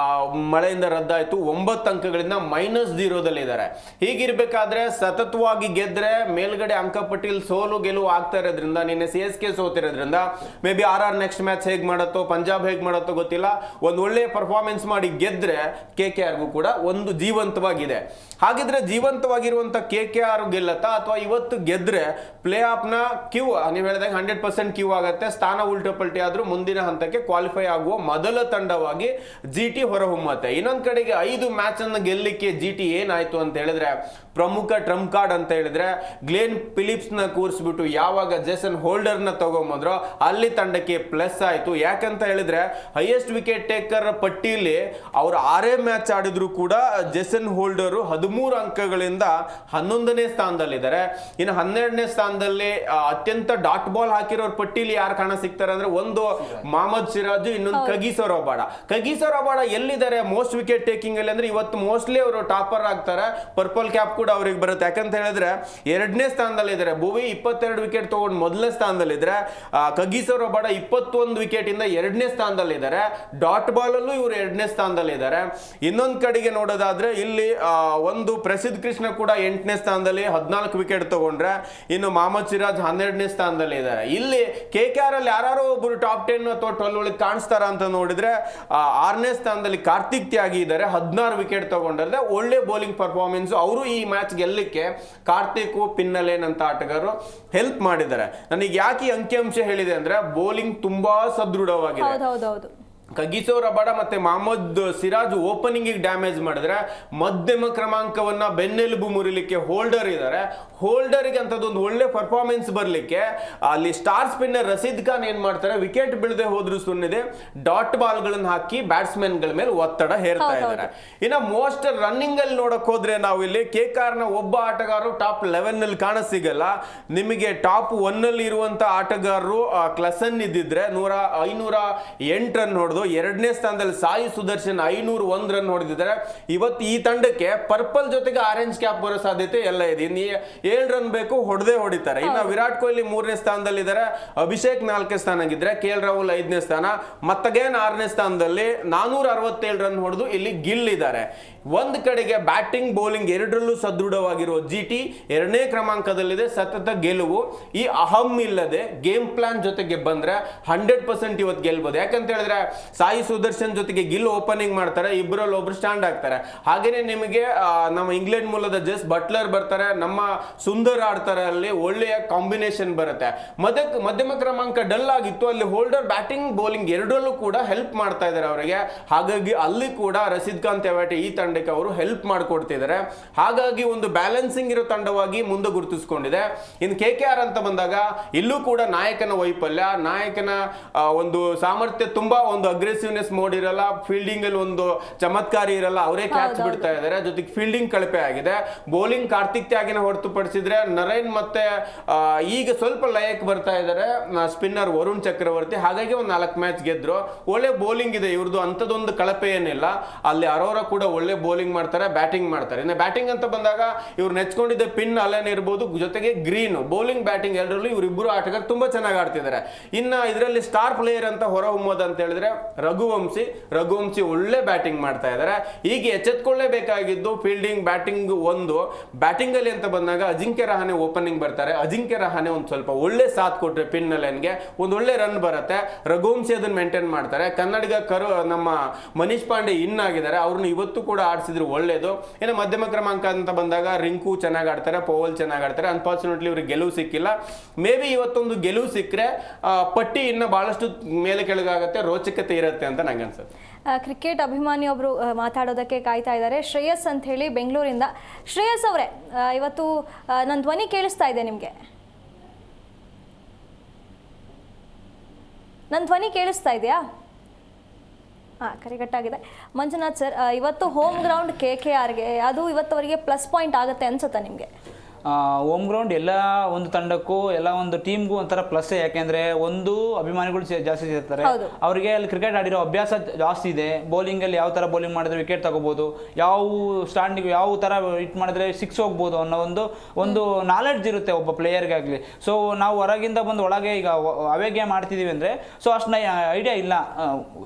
Speaker 4: ಮಳೆಯಿಂದ ರದ್ದಾಯ್ತು, 9 ಅಂಕಗಳಿಂದ -0 ಇದ್ದಾರೆ. ಹೀಗಿರ್ಬೇಕಾದ್ರೆ ಸತತವಾಗಿ ಗೆದ್ರೆ ಮೇಲ್ಗಡೆ ಅಂಕಪಟ್ಟಿಯಲ್ಲಿ ಸೋಲು ಗೆಲುವು ಆಗ್ತಾ ಇರೋದ್ರಿಂದ, ನಿನ್ನೆ CSK ಸೋತಿರೋದ್ರಿಂದ may be RR next match ಹೇಗ್ ಮಾಡತ್ತೋ, ಪಂಜಾಬ್ ಹೇಗ್ ಮಾಡತ್ತೋ ಗೊತ್ತಿಲ್ಲ, ಒಂದು ಒಳ್ಳೆ ಪರ್ಫಾರ್ಮೆನ್ಸ್ ಮಾಡಿ ಗೆದ್ರೆ KKRಗೂ ಕೂಡ ಒಂದು ಜೀವಂತವಾಗಿದೆ. ಹಾಗಿದ್ರೆ ಜೀವಂತವಾಗಿರುವಂತ KKR ಗೆಲ್ಲತ್ತಾ, ಅಥವಾ ಇವತ್ತು ಗೆದ್ರೆ ಪ್ಲೇ ಆಫ್ ನ ಕ್ಯೂ ನೀವು ಹೇಳಿದಾಗ 100% ಕ್ಯೂ ಆಗುತ್ತೆ. ಸ್ಥಾನ ಉಲ್ಟಾ ಪಲ್ಟಿ ಆದ್ರೂ ಮುಂದಿನ ಹಂತಕ್ಕೆ ಕ್ವಾಲಿಫೈ ಆಗುವ ಮೊದಲ ತಂಡವಾಗಿ GT ಹೊರಹೊಮ್ಮತ್ತೆ. ಇನ್ನೊಂದ್ ಕಡೆಗೆ 5 ಮ್ಯಾಚ್ ಅನ್ನು ಗೆಲ್ಲಲಿಕ್ಕೆ GT ಏನಾಯ್ತು ಅಂತ ಹೇಳಿದ್ರೆ, ಪ್ರಮುಖ ಟ್ರಂಪ್ ಕಾರ್ಡ್ ಅಂತ ಹೇಳಿದ್ರೆ ಗ್ಲೇನ್ ಫಿಲಿಪ್ಸ್ ನ ಕೂರಿಸ್ಬಿಟ್ಟು ಯಾವಾಗ ಜೇಸನ್ ಹೋಲ್ಡರ್ ನ ತಗೊಂಬಂದ್ರು ಅಲ್ಲಿ ತಂಡಕ್ಕೆ ಪ್ಲಸ್ ಆಯ್ತು. ಯಾಕಂತ ಹೇಳಿದ್ರೆ ಹೈಯೆಸ್ಟ್ ವಿಕೆಟ್ ಟೇಕರ್ ಪಟ್ಟಿಯಲ್ಲಿ ಅವರು 6 ಮ್ಯಾಚ್ ಆಡಿದ್ರು ಕೂಡ ಜೇಸನ್ ಹೋಲ್ಡರ್ 13 ಅಂಕಗಳಿಂದ 11ನೇ ಸ್ಥಾನದಲ್ಲಿದ್ದಾರೆ. ಇನ್ನು 12ನೇ ಸ್ಥಾನದಲ್ಲಿ ಅತ್ಯಂತ ಡಾಟ್ ಬಾಲ್ ಹಾಕಿರೋರ್ ಪಟ್ಟಿಲಿ ಯಾರು ಕಾಣ ಸಿಗ್ತಾರೆ ಅಂದ್ರೆ, ಒಂದು ಮೊಹಮ್ಮದ್ ಸಿರಾಜ್, ಇನ್ನೊಂದು ಕಗಿಸೋ ರಬಾಡ ಎಲ್ಲಿದ್ದಾರೆ ಮೋಸ್ಟ್ ವಿಕೆಟ್ ಟೇಕಿಂಗ್ ಅಲ್ಲಿ ಅಂದ್ರೆ, ಇವತ್ತು ಮೋಸ್ಟ್ಲಿ ಅವರು ಟಾಪರ್ ಆಗ್ತಾರೆ. ಪರ್ಪಲ್ ಕ್ಯಾಪ್ ಕೂಡ ಅವ್ರಿಗೆ ಬರುತ್ತೆ. ಯಾಕಂತ ಹೇಳಿದ್ರೆ 2ನೇ ಸ್ಥಾನದಲ್ಲಿ ಇದ್ದಾರೆ. ಭುವಿ 22 ವಿಕೆಟ್ ತಗೊಂಡು ಮೊದಲನೇ ಸ್ಥಾನದಲ್ಲಿ ಇದ್ರೆ, ಕಗಿಸೋ ರಬಾಡ 21 ವಿಕೆಟ್ ಇಂದ 2ನೇ ಸ್ಥಾನದಲ್ಲಿ ಇದ್ದಾರೆ. ಡಾಟ್ ಬಾಲ್ ಅಲ್ಲೂ ಇವರು 2ನೇ ಸ್ಥಾನದಲ್ಲಿ ಇದ್ದಾರೆ. ಇನ್ನೊಂದ್ ಕಡೆಗೆ ನೋಡೋದಾದ್ರೆ ಇಲ್ಲಿ ಒಂದು ಪ್ರಸಿದ್ಧ ಕೃಷ್ಣ ಕೂಡ 8ನೇ ಸ್ಥಾನದಲ್ಲಿ 14 ವಿಕೆಟ್ ತಗೊಂಡ್ರೆ, ಇನ್ನು ಮೊಹಮ್ಮದ್ ಸಿರಾಜ್ 12ನೇ ಸ್ಥಾನದಲ್ಲಿ ಇದ್ದಾರೆ. ಇಲ್ಲಿ KKR ಅಲ್ಲಿ ಯಾರು ಒಬ್ಬರು ಟಾಪ್ 10 ಅಥವಾ 12 ಒಳಗೆ ಕಾಣಿಸ್ತಾರ ಅಂತ ನೋಡಿದ್ರೆ, 6ನೇ ಸ್ಥಾನದಲ್ಲಿ ಕಾರ್ತಿಕ್ ತ್ಯಾಗಿ ಇದ್ದಾರೆ, 16 ವಿಕೆಟ್ ತಗೊಂಡಿದ್ರೆ ಒಳ್ಳೆ ಬೌಲಿಂಗ್ ಪರ್ಫಾರ್ಮೆನ್ಸ್. ಅವರು ಈ ಮ್ಯಾಚ್ ಗೆಲ್ಲಲಿಕ್ಕೆ ಕಾರ್ತಿಕ್, ಪಿನ್ನಲೇನ್ ಅಂತ ಆಟಗಾರರು ಹೆಲ್ಪ್ ಮಾಡಿದ್ದಾರೆ. ನನಗೆ ಯಾಕೆ ಅಂಕಿಅಂಶ ಹೇಳಿದೆ ಅಂದ್ರೆ, ಬೌಲಿಂಗ್ ತುಂಬಾ ಸದೃಢವಾಗಿದೆ. ಕಗಿಸೋ ರಬಾಡ ಮತ್ತೆ ಮೊಹಮ್ಮದ್ ಸಿರಾಜ್ ಓಪನಿಂಗ್ ಡ್ಯಾಮೇಜ್ ಮಾಡಿದ್ರೆ ಮಧ್ಯಮ ಕ್ರಮಾಂಕವನ್ನ ಬೆನ್ನೆಲುಬು ಮುರಿಲಿಕ್ಕೆ ಹೋಲ್ಡರ್ ಇದ್ದಾರೆ. ಹೋಲ್ಡರ್ಗೆ ಅಂತದೊಂದು ಒಳ್ಳೆ ಪರ್ಫಾರ್ಮೆನ್ಸ್ ಬರ್ಲಿಕ್ಕೆ ಅಲ್ಲಿ ಸ್ಟಾರ್ ಸ್ಪಿನ್ನರ್ ರಶೀದ್ ಖಾನ್ ಏನ್ ಮಾಡ್ತಾರೆ, ವಿಕೆಟ್ ಬೀಳದೆ ಹೋದ್ರು ಸುಮ್ಮನೆ ಡಾಟ್ ಬಾಲ್ ಗಳನ್ನ ಹಾಕಿ ಬ್ಯಾಟ್ಸ್ಮನ್ ಗಳ ಮೇಲೆ ಒತ್ತಡ ಹೇರ್ತಾ ಇದ್ದಾರೆ. ಇನ್ನ ಮೋಸ್ಟ್ ರನ್ನಿಂಗ್ ಅಲ್ಲಿ ನೋಡಕ್ ಹೋದ್ರೆ ನಾವು ಇಲ್ಲಿ KKR ನ ಒಬ್ಬ ಆಟಗಾರರು ಟಾಪ್ 11 ನಲ್ಲಿ ಕಾಣ ಸಿಗಲ್ಲ. ನಿಮಗೆ ಟಾಪ್ 1 ನಲ್ಲಿ ಇರುವಂತ ಆಟಗಾರರು ಕ್ಲಸನ್ ಇದ್ದಿದ್ರೆ 508 ರನ್ ಹೊಡೆದು ಎರಡನೇ ಸ್ಥಾನದಲ್ಲಿ ಸಾಯಿ ಸುದರ್ಶನ್ 501 ರನ್ ಹೊಡೆದಿದ್ದಾರೆ. ಇವತ್ತು ಈ ತಂಡಕ್ಕೆ ಪರ್ಪಲ್ ಜೊತೆಗೆ ಆರೆಂಜ್ ಕ್ಯಾಪ್ ಬರೋ ಸಾಧ್ಯತೆ ಎಲ್ಲ ಇದೆ. 7 ರನ್ ಬೇಕು, ಹೊಡಿತಾರೆ. ಇನ್ನು ವಿರಾಟ್ ಕೊಹ್ಲಿ 3ನೇ ಸ್ಥಾನದಲ್ಲಿ ಇದ್ದಾರೆ, ಅಭಿಷೇಕ್ 4ನೇ ಸ್ಥಾನ ಆಗಿದ್ರೆ, KL ರಾಹುಲ್ 5ನೇ ಸ್ಥಾನ, ಮತ್ತಗೇನ್ 6ನೇ ಸ್ಥಾನದಲ್ಲಿ 467 ರನ್ ಹೊಡೆದು ಇಲ್ಲಿ ಗಿಲ್ ಇದ್ದಾರೆ. ಒಂದ್ ಕಡೆಗೆ ಬ್ಯಾಟಿಂಗ್ ಬೌಲಿಂಗ್ ಎರಡರಲ್ಲೂ ಸದೃಢವಾಗಿರುವ GT 2ನೇ ಕ್ರಮಾಂಕದಲ್ಲಿದೆ, ಸತತ ಗೆಲುವು. ಈ ಅಹಂ ಇಲ್ಲದೆ ಗೇಮ್ ಪ್ಲಾನ್ ಜೊತೆಗೆ ಬಂದ್ರೆ 100% ಇವತ್ತು ಗೆಲ್ಬಹುದು. ಯಾಕಂತ ಹೇಳಿದ್ರೆ ಸಾಯಿ ಸುದರ್ಶನ್ ಜೊತೆಗೆ ಗಿಲ್ ಓಪನಿಂಗ್ ಮಾಡ್ತಾರೆ, ಇಬ್ಬರಲ್ಲಿ ಒಬ್ರು ಸ್ಟ್ಯಾಂಡ್ ಆಗ್ತಾರೆ. ಹಾಗೇನೆ ನಿಮಗೆ ನಮ್ಮ ಇಂಗ್ಲೆಂಡ್ ಮೂಲದ ಜಸ್ ಬಟ್ಲರ್ ಬರ್ತಾರೆ, ನಮ್ಮ ಸುಂದರ್ ಆಡ್ತಾರೆ, ಅಲ್ಲಿ ಒಳ್ಳೆಯ ಕಾಂಬಿನೇಷನ್ ಬರುತ್ತೆ. ಮಧ್ಯಮ ಕ್ರಮಾಂಕ ಡಲ್ ಆಗಿತ್ತು, ಅಲ್ಲಿ ಹೋಲ್ಡರ್ ಬ್ಯಾಟಿಂಗ್ ಬೌಲಿಂಗ್ ಎರಡರಲ್ಲೂ ಕೂಡ ಹೆಲ್ಪ್ ಮಾಡ್ತಾ ಇದ್ದಾರೆ ಅವರಿಗೆ. ಹಾಗಾಗಿ ಅಲ್ಲಿ ಕೂಡ ರಶೀದ್ ಖಾನ್ ತೆವಾಟೆ ಈ ತಂಡಕ್ಕೆ ಅವರು ಹೆಲ್ಪ್ ಮಾಡಿಕೊಡ್ತಿದ್ದಾರೆ. ಹಾಗಾಗಿ ಒಂದು ಬ್ಯಾಲೆನ್ಸಿಂಗ್ ಇರೋ ತಂಡವಾಗಿ ಮುಂದೆ ಗುರುತಿಸಿಕೊಂಡಿದೆ. ಇನ್ನು KKR ಅಂತ ಬಂದಾಗ ಇಲ್ಲೂ ಕೂಡ ನಾಯಕನ ವೈಫಲ್ಯ, ನಾಯಕನ ಒಂದು ಸಾಮರ್ಥ್ಯ ತುಂಬಾ ಒಂದು ಅಗ್ರೆಸಿವ್ನೆಸ್ ಮೋಡ್ ಇರಲ್ಲ, ಫೀಲ್ಡಿಂಗ್ ಅಲ್ಲಿ ಒಂದು ಚಮತ್ಕಾರಿ ಇರಲ್ಲ, ಅವರೇ ಕ್ಯಾಚ್ ಬಿಡ್ತಾ ಇದ್ದಾರೆ. ಜೊತೆಗೆ ಫೀಲ್ಡಿಂಗ್ ಕಳಪೆ ಆಗಿದೆ. ಬೌಲಿಂಗ್ ಕಾರ್ತಿಕ್ ತ್ಯಾಗಿನ ಹೊರತುಪಡಿಸಿದ್ರೆ ನರೇನ್ ಮತ್ತೆ ಈಗ ಸ್ವಲ್ಪ ಲಯಕ್ಕೆ ಬರ್ತಾ ಇದ್ದಾರೆ ಸ್ಪಿನ್ನರ್ ವರುಣ್ ಚಕ್ರವರ್ತಿ. ಹಾಗಾಗಿ ಒಂದು 4 ಮ್ಯಾಚ್ ಗೆದ್ರು. ಒಳ್ಳೆ ಬೌಲಿಂಗ್ ಇದೆ ಇವ್ರದ್ದು, ಅಂತದೊಂದು ಕಳಪೆ ಏನಿಲ್ಲ. ಅಲ್ಲಿ ಅರೋರಾ ಕೂಡ ಒಳ್ಳೆ ಬೌಲಿಂಗ್ ಮಾಡ್ತಾರೆ, ಬ್ಯಾಟಿಂಗ್ ಮಾಡ್ತಾರೆ. ಇನ್ನು ಬ್ಯಾಟಿಂಗ್ ಅಂತ ಬಂದಾಗ ಇವ್ರು ನೆಚ್ಕೊಂಡಿದ್ದ ಪಿನ್ ಅಲೆನ್ ಇರ್ಬೋದು, ಜೊತೆಗೆ ಗ್ರೀನ್ ಬೌಲಿಂಗ್ ಬ್ಯಾಟಿಂಗ್ ಎರಡರಲ್ಲೂ ಇವರಿಬ್ಬರು ಆಟಗಾರ ತುಂಬಾ ಚೆನ್ನಾಗಿ ಆಡ್ತಿದ್ದಾರೆ. ಇನ್ನ ಇದರಲ್ಲಿ ಸ್ಟಾರ್ ಪ್ಲೇಯರ್ ಅಂತ ಹೊರ ಹೊಮ್ಮೋದು ಅಂತ ಹೇಳಿದ್ರೆ ರಘುವಂಶಿ ಒಳ್ಳೆ ಬ್ಯಾಟಿಂಗ್ ಮಾಡ್ತಾ ಇದ್ದಾರೆ. ಈಗ ಎಚ್ಚೆತ್ಕೊಳ್ಳೇಬೇಕಾಗಿದ್ದು ಫೀಲ್ಡಿಂಗ್ ಬ್ಯಾಟಿಂಗ್ ಒಂದು. ಬ್ಯಾಟಿಂಗ್ ಅಲ್ಲಿ ಅಂತ ಬಂದಾಗ ಅಜಿಂಕ್ಯ ರಹಾನೆ ಓಪನಿಂಗ್ ಬರ್ತಾರೆ. ಅಜಿಂಕ್ಯ ರಹಾನೆ ಒಂದು ಸ್ವಲ್ಪ ಒಳ್ಳೆ ಸಾಥ್ ಕೊಟ್ರೆ ಪಿನ್ ಅಲೆನ್ಗೆ ಒಂದು ಒಳ್ಳೆ ರನ್ ಬರುತ್ತೆ. ರಘುವಂಶಿ ಅದನ್ನ ಮೇಂಟೈನ್ ಮಾಡ್ತಾರೆ. ಕನ್ನಡಿಗ ನಮ್ಮ ಮನೀಶ್ ಪಾಂಡೆ ಇನ್ ಆಗಿದ್ದಾರೆ, ಅವ್ರನ್ನ ಇವತ್ತು ಕೂಡ ಆಡಿಸಿದ್ರು ಒಳ್ಳೇದು. ಇನ್ನು ಮಧ್ಯಮ ಕ್ರಮಾಂಕ ಅಂತ ಬಂದಾಗ ರಿಂಕು ಚೆನ್ನಾಗಿ ಆಡ್ತಾರೆ, ಪೋವಲ್ ಚೆನ್ನಾಗಿ ಆಡ್ತಾರೆ. ಅನ್ಫಾರ್ಚುನೇಟ್ಲಿ ಇವ್ರಿಗೆ ಗೆಲುವು ಸಿಕ್ಕಿಲ್ಲ. ಮೇ ಬಿ ಇವತ್ತೊಂದು ಗೆಲುವು ಸಿಕ್ಕರೆ ಪಟ್ಟಿ ಇನ್ನು ಬಹಳಷ್ಟು ಮೇಲೆ ಕೆಳಗಾಗುತ್ತೆ, ರೋಚಕತೆ ಇರುತ್ತೆ ಅಂತ ನಂಗೆ ಅನ್ಸುತ್ತೆ.
Speaker 3: ಕ್ರಿಕೆಟ್ ಅಭಿಮಾನಿಯೊಬ್ಬರು ಮಾತಾಡೋದಕ್ಕೆ ಕಾಯ್ತಾ ಇದ್ದಾರೆ, ಶ್ರೇಯಸ್ ಅಂತ ಹೇಳಿ ಬೆಂಗಳೂರಿಂದ. ಶ್ರೇಯಸ್ ಅವರೇ, ಇವತ್ತು ನನ್ನ ಧ್ವನಿ ಕೇಳಿಸ್ತಾ ಇದೆ ನಿಮಗೆ? ನನ್ನ ಧ್ವನಿ ಕೇಳಿಸ್ತಾ ಇದೆಯಾ? ಕರೆಕ್ಟಾಗಿದೆ. ಮಂಜುನಾಥ್ ಸರ್, ಇವತ್ತು ಹೋಮ್ ಗ್ರೌಂಡ್ KKRಗೆ ಅದು ಇವತ್ತವರಿಗೆ ಪ್ಲಸ್ ಪಾಯಿಂಟ್ ಆಗುತ್ತೆ ಅನ್ಸುತ್ತಾ ನಿಮಗೆ?
Speaker 2: ಹೋಮ್ ಗ್ರೌಂಡ್ ಎಲ್ಲ ಒಂದು ತಂಡಕ್ಕೂ ಎಲ್ಲ ಒಂದು ಟೀಮ್ಗೂ ಒಂಥರ ಪ್ಲಸ್. ಯಾಕೆಂದ್ರೆ ಒಂದು ಅಭಿಮಾನಿಗಳು ಜಾಸ್ತಿ ಇರ್ತಾರೆ, ಅವರಿಗೆ ಅಲ್ಲಿ ಕ್ರಿಕೆಟ್ ಆಡಿರೋ ಅಭ್ಯಾಸ ಜಾಸ್ತಿ ಇದೆ. ಬೌಲಿಂಗ್ ಅಲ್ಲಿ ಯಾವ ತರ ಬೌಲಿಂಗ್ ಮಾಡಿದ್ರೆ ವಿಕೆಟ್ ತಗೋಬಹುದು, ಯಾವ ಸ್ಟ್ಯಾಂಡಿಗೆ ಯಾವ ತರ ಹಿಟ್ ಮಾಡಿದ್ರೆ 6 ಹೋಗ್ಬೋದು ಅನ್ನೋ ಒಂದು ನಾಲೆಡ್ಜ್ ಇರುತ್ತೆ ಒಬ್ಬ ಪ್ಲೇಯರ್ಗೆ ಆಗಲಿ. ಸೊ ನಾವು ಹೊರಗಿಂದ ಬಂದು ಒಳಗೆ ಈಗ ಅವೇ ಗೇಮ್ ಆಡ್ತಿದೀವಿ ಅಂದ್ರೆ ಸೊ ಅಷ್ಟು ಐಡಿಯಾ ಇಲ್ಲ.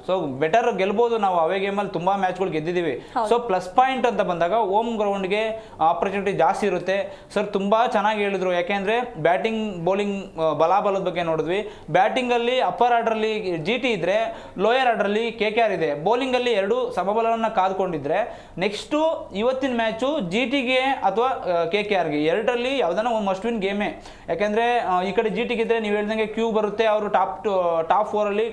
Speaker 2: ಸೊ ಬೆಟರ್ ಗೆಲ್ಬೋದು, ನಾವು ಅವೇ ಗೇಮಲ್ಲಿ ತುಂಬಾ ಮ್ಯಾಚ್ಗಳು ಗೆದ್ದಿದ್ದೀವಿ. ಸೊ ಪ್ಲಸ್ ಪಾಯಿಂಟ್ ಅಂತ ಬಂದಾಗ ಹೋಮ್ ಗ್ರೌಂಡ್ಗೆ ಆಪರ್ಚುನಿಟಿ ಜಾಸ್ತಿ ಇರುತ್ತೆ. ಸರ್ ತುಂಬಾ ಚೆನ್ನಾಗಿ ಹೇಳಿದ್ರು. ಯಾಕೆಂದ್ರೆ ಬ್ಯಾಟಿಂಗ್ ಬೌಲಿಂಗ್ ಬಲಾಬಲದ ಬಗ್ಗೆ ನೋಡಿದ್ವಿ. ಬ್ಯಾಟಿಂಗ್ ಅಲ್ಲಿ ಅಪ್ಪರ್ ಆರ್ಡರ್ ಅಲ್ಲಿ GT ಇದ್ರೆ, ಲೋಯರ್ ಆರ್ಡರ್ ಅಲ್ಲಿ KKR ಇದೆ. ಬೌಲಿಂಗ್ ಅಲ್ಲಿ 2 ಸಮಬಲವನ್ನ ಕಾದ್ಕೊಂಡಿದ್ರೆ ನೆಕ್ಸ್ಟ್ ಇವತ್ತಿನ ಮ್ಯಾಚು GTಗೆ ಅಥವಾ KKRಗೆ ಎರಡರಲ್ಲಿ ಯಾವ್ದಾನ ಒಂದು ಮಸ್ಟ್ ವಿನ್ ಗೇಮೇ. ಯಾಕೆಂದ್ರೆ ಈ ಕಡೆ GT ಇದ್ರೆ ನೀವು ಹೇಳ್ದಂಗೆ ಕ್ಯೂ ಬರುತ್ತೆ, ಅವರು ಟಾಪ್ 4 ಅಲ್ಲಿ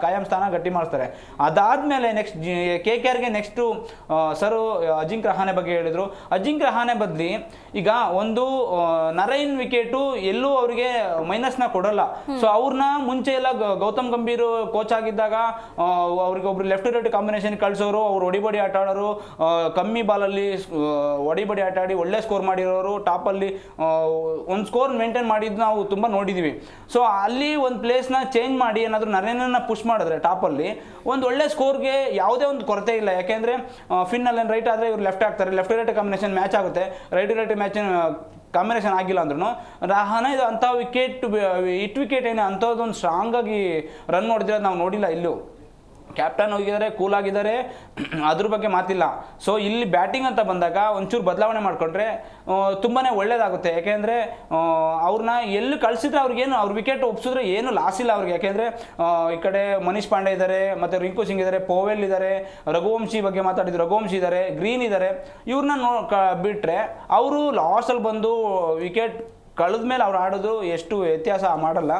Speaker 2: ಕಾಯಂ ಸ್ಥಾನ ಗಟ್ಟಿ ಮಾಡ್ತಾರೆ. ಅದಾದ್ಮೇಲೆ ನೆಕ್ಸ್ಟ್ KKRಗೆ ನೆಕ್ಸ್ಟು ಸರ್ ಅಜಿಂಕ್ಯ ರಹಾನೆ ಬಗ್ಗೆ ಹೇಳಿದ್ರು. ಅಜಿಂಕ್ಯ ರಹಾನೆ ಬದಲಿ ಈಗ ಒಂದು ನರೈನ್ ವಿಕೆಟು ಎಲ್ಲೂ ಅವರಿಗೆ ಮೈನಸ್ನ ಕೊಡಲ್ಲ. ಸೊ ಅವ್ರನ್ನ ಮುಂಚೆ ಎಲ್ಲ ಗೌತಮ್ ಗಂಭೀರ್ ಕೋಚ್ ಆಗಿದ್ದಾಗ ಅವ್ರಿಗೆ ಒಬ್ರು ಲೆಫ್ಟ್ ರೈಟ್ ಕಾಂಬಿನೇಷನ್ ಕಳ್ಸೋರು, ಅವ್ರು ಹೊಡಿಬಡಿ ಆಟ ಆಡೋರು, ಕಮ್ಮಿ ಬಾಲಲ್ಲಿ ಹೊಡಿಬಡಿ ಆಟ ಆಡಿ ಒಳ್ಳೆ ಸ್ಕೋರ್ ಮಾಡಿರೋರು, ಟಾಪಲ್ಲಿ ಒಂದು ಸ್ಕೋರ್ ಮೇಂಟೈನ್ ಮಾಡಿದ್ದು ನಾವು ತುಂಬ ನೋಡಿದ್ದೀವಿ. ಸೊ ಅಲ್ಲಿ ಒಂದು ಪ್ಲೇಸ್ನ ಚೇಂಜ್ ಮಾಡಿ ಏನಾದರೂ ನರೇನ್ ಪುಷ್ ಮಾಡಿದ್ರೆ ಟಾಪಲ್ಲಿ ಒಂದು ಒಳ್ಳೆ ಸ್ಕೋರ್ಗೆ ಯಾವುದೇ ಒಂದು ಕೊರತೆ ಇಲ್ಲ. ಯಾಕೆಂದ್ರೆ ಫಿನ್ ಅಲ್ಲಿ ರೈಟ್ ಆದ್ರೆ ಇವ್ರು ಲೆಫ್ಟ್ ಆಗ್ತಾರೆ, ಲೆಫ್ಟ್ ರೈಟ್ ಕಾಂಬಿನೇಷನ್ ಮ್ಯಾಚ್ ಆಗುತ್ತೆ. ರೈಟ್ ಮ್ಯಾಚ್ ಕಾಂಬಿನೇಷನ್ ಆಗಿಲ್ಲ ಅಂದ್ರೂ ರಹಾನೆ ಇದು ಅಂಥ ವಿಕೆಟ್ ಏನು ಅಂಥದ್ದೊಂದು ಸ್ಟ್ರಾಂಗ್ ಆಗಿ ರನ್ ನೋಡಿದ್ರೆ ನಾವು ನೋಡಿಲ್ಲ. ಇಲ್ಲೂ ಕ್ಯಾಪ್ಟನ್ ಹೋಗಿದ್ದಾರೆ, ಕೂಲ್ ಆಗಿದ್ದಾರೆ, ಅದ್ರ ಬಗ್ಗೆ ಮಾತಿಲ್ಲ. ಸೊ ಇಲ್ಲಿ ಬ್ಯಾಟಿಂಗ್ ಅಂತ ಬಂದಾಗ ಒಂಚೂರು ಬದಲಾವಣೆ ಮಾಡಿಕೊಂಡ್ರೆ ತುಂಬಾ ಒಳ್ಳೇದಾಗುತ್ತೆ. ಯಾಕೆಂದರೆ ಅವ್ರನ್ನ ಎಲ್ಲಿ ಕಳಿಸಿದ್ರೆ ಅವ್ರಿಗೇನು ಅವ್ರ ವಿಕೆಟ್ ಒಪ್ಸಿದ್ರೆ ಏನು ಲಾಸ್ ಇಲ್ಲ ಅವ್ರಿಗೆ. ಯಾಕೆಂದರೆ ಈ ಕಡೆ ಮನೀಶ್ ಪಾಂಡೆ ಇದ್ದಾರೆ, ಮತ್ತು ರಿಂಕು ಸಿಂಗ್ ಇದ್ದಾರೆ, ಪೋವೆಲ್ ಇದ್ದಾರೆ, ರಘುವಂಶಿ ಬಗ್ಗೆ ಮಾತಾಡಿದ್ರು, ರಘುವಂಶಿ ಇದ್ದಾರೆ, ಗ್ರೀನ್ ಇದ್ದಾರೆ. ಇವ್ರನ್ನ ಬಿಟ್ಟರೆ ಅವರು ಲಾಸಲ್ಲಿ ಬಂದು ವಿಕೆಟ್ ಕಳೆದ ಮೇಲೆ ಅವ್ರು ಆಡೋದು ಎಷ್ಟು ವ್ಯತ್ಯಾಸ ಮಾಡಲ್ಲ.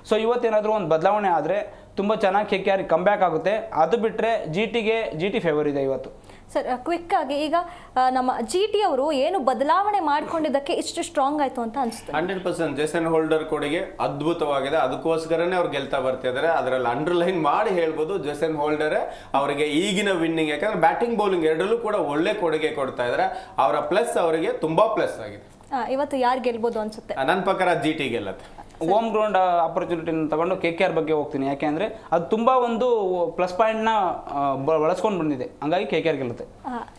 Speaker 2: ಸೊ ಇವತ್ತೇನಾದರೂ ಒಂದು ಬದಲಾವಣೆ ಆದರೆ ತುಂಬ ಚೆನ್ನಾಗಿ KKR ಕಮ್ಬ್ಯಾಕ್ ಆಗುತ್ತೆ. ಅದು ಬಿಟ್ಟರೆ ಜಿ ಟಿ ಫೇವರ್ ಇದೆ ಇವತ್ತು.
Speaker 3: ಸರ್ ಕ್ವಿಕ್ ಆಗಿ ಈಗ ನಮ್ಮ GT ಅವರು ಏನು ಬದಲಾವಣೆ ಮಾಡ್ಕೊಂಡಿದ್ದಕ್ಕೆ ಇಷ್ಟು ಸ್ಟ್ರಾಂಗ್ ಆಯ್ತು ಅಂತ ಅನಿಸುತ್ತೆ?
Speaker 4: 100% ಜೇಸನ್ ಹೋಲ್ಡರ್ ಕೊಡುಗೆ ಅದ್ಭುತವಾಗಿದೆ. ಅದಕ್ಕೋಸ್ಕರನೇ ಅವ್ರು ಗೆಲ್ತಾ ಬರ್ತಿದ್ದಾರೆ. ಅದರಲ್ಲಿ ಅಂಡರ್ಲೈನ್ ಮಾಡಿ ಹೇಳ್ಬೋದು ಜೇಸನ್ ಹೋಲ್ಡರ್ ಅವರಿಗೆ ಈಗಿನ ವಿನ್ನಿಂಗ್, ಯಾಕಂದ್ರೆ ಬ್ಯಾಟಿಂಗ್ ಬೌಲಿಂಗ್ ಎರಡರಲ್ಲೂ ಕೂಡ ಒಳ್ಳೆ ಕೊಡುಗೆ ಕೊಡ್ತಾ ಇದ್ದಾರೆ. ಅವರ ಪ್ಲಸ್ ಅವರಿಗೆ ತುಂಬಾ ಪ್ಲಸ್ ಆಗಿದೆ.
Speaker 3: ಇವತ್ತು ಯಾರು ಗೆಲ್ಬೋದು ಅನ್ಸುತ್ತೆ?
Speaker 4: ನನ್ನ ಪ್ರಕಾರ GT ಗೆಲ್ಲತ್ತೆ.
Speaker 2: ಹೋಮ್ ಗ್ರೌಂಡ್ ಆಪರ್ಚುನಿಟಿನ ತಗೊಂಡು KKR ಬಗ್ಗೆ ಹೋಗ್ತೀನಿ. ಯಾಕೆಂದರೆ ಅದು ತುಂಬ ಒಂದು ಪ್ಲಸ್ ಪಾಯಿಂಟ್ನ ಬಳಸ್ಕೊಂಡು ಬಂದಿದೆ, ಹಂಗಾಗಿ KKR ಗೆಲ್ಲುತ್ತೆ.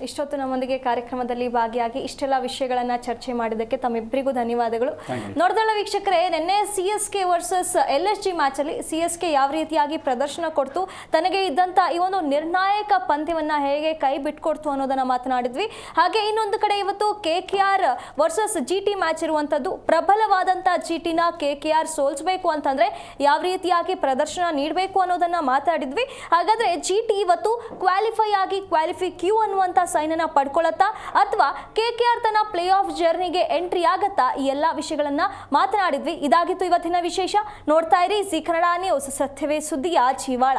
Speaker 3: ಇಷ್ಟೊತ್ತು ನಮ್ಮೊಂದಿಗೆ ಕಾರ್ಯಕ್ರಮದಲ್ಲಿ ಭಾಗಿಯಾಗಿ ಇಷ್ಟೆಲ್ಲ ವಿಷಯಗಳನ್ನು ಚರ್ಚೆ ಮಾಡಿದ್ದಕ್ಕೆ ತಮ್ಮಿಬ್ಬರಿಗೂ ಧನ್ಯವಾದಗಳು. ನೋಡ್ದಲ್ಲ ವೀಕ್ಷಕರೇ, ನಿನ್ನೆ CSK ವರ್ಸಸ್ LSG ಮ್ಯಾಚಲ್ಲಿ CSK ಯಾವ ರೀತಿಯಾಗಿ ಪ್ರದರ್ಶನ ಕೊಡ್ತು, ತನಗೆ ಇದ್ದಂಥ ಈ ಒಂದು ನಿರ್ಣಾಯಕ ಪಂದ್ಯವನ್ನು ಹೇಗೆ ಕೈ ಬಿಟ್ಕೊಡ್ತು ಅನ್ನೋದನ್ನು ಮಾತನಾಡಿದ್ವಿ. ಹಾಗೆ ಇನ್ನೊಂದು ಕಡೆ ಇವತ್ತು KKR ವರ್ಸಸ್ GT ಮ್ಯಾಚ್ ಇರುವಂಥದ್ದು. ಪ್ರಬಲವಾದಂಥ GTನ KKR ಸೋಲ್ಸ್ಬೇಕು ಅಂತಂದ್ರೆ ಯಾವ ರೀತಿಯಾಗಿ ಪ್ರದರ್ಶನ ನೀಡಬೇಕು ಅನ್ನೋದನ್ನ ಮಾತಾಡಿದ್ವಿ. ಹಾಗಾದ್ರೆ GT ಇವತ್ತು ಕ್ವಾಲಿಫೈ ಆಗಿ ಕ್ವಾಲಿಫೈ ಕ್ಯೂ ಅನ್ನುವಂಥ ಸೈನನ್ನ ಪಡ್ಕೊಳ್ಳುತ್ತಾ ಅಥವಾ KKR ತನ್ನ ಪ್ಲೇ ಆಫ್ ಜರ್ನಿಗೆ ಎಂಟ್ರಿ ಆಗತ್ತಾ, ಈ ಎಲ್ಲ ವಿಷಯಗಳನ್ನ ಮಾತನಾಡಿದ್ವಿ. ಇದಾಗಿತ್ತು ಇವತ್ತಿನ ವಿಶೇಷ. ನೋಡ್ತಾ ಇರಿ ಜಿ ಕನ್ನಡ ನ್ಯೂಸ್, ಸತ್ಯವೇ ಸುದ್ದಿಯ ಜೀವಾಳ.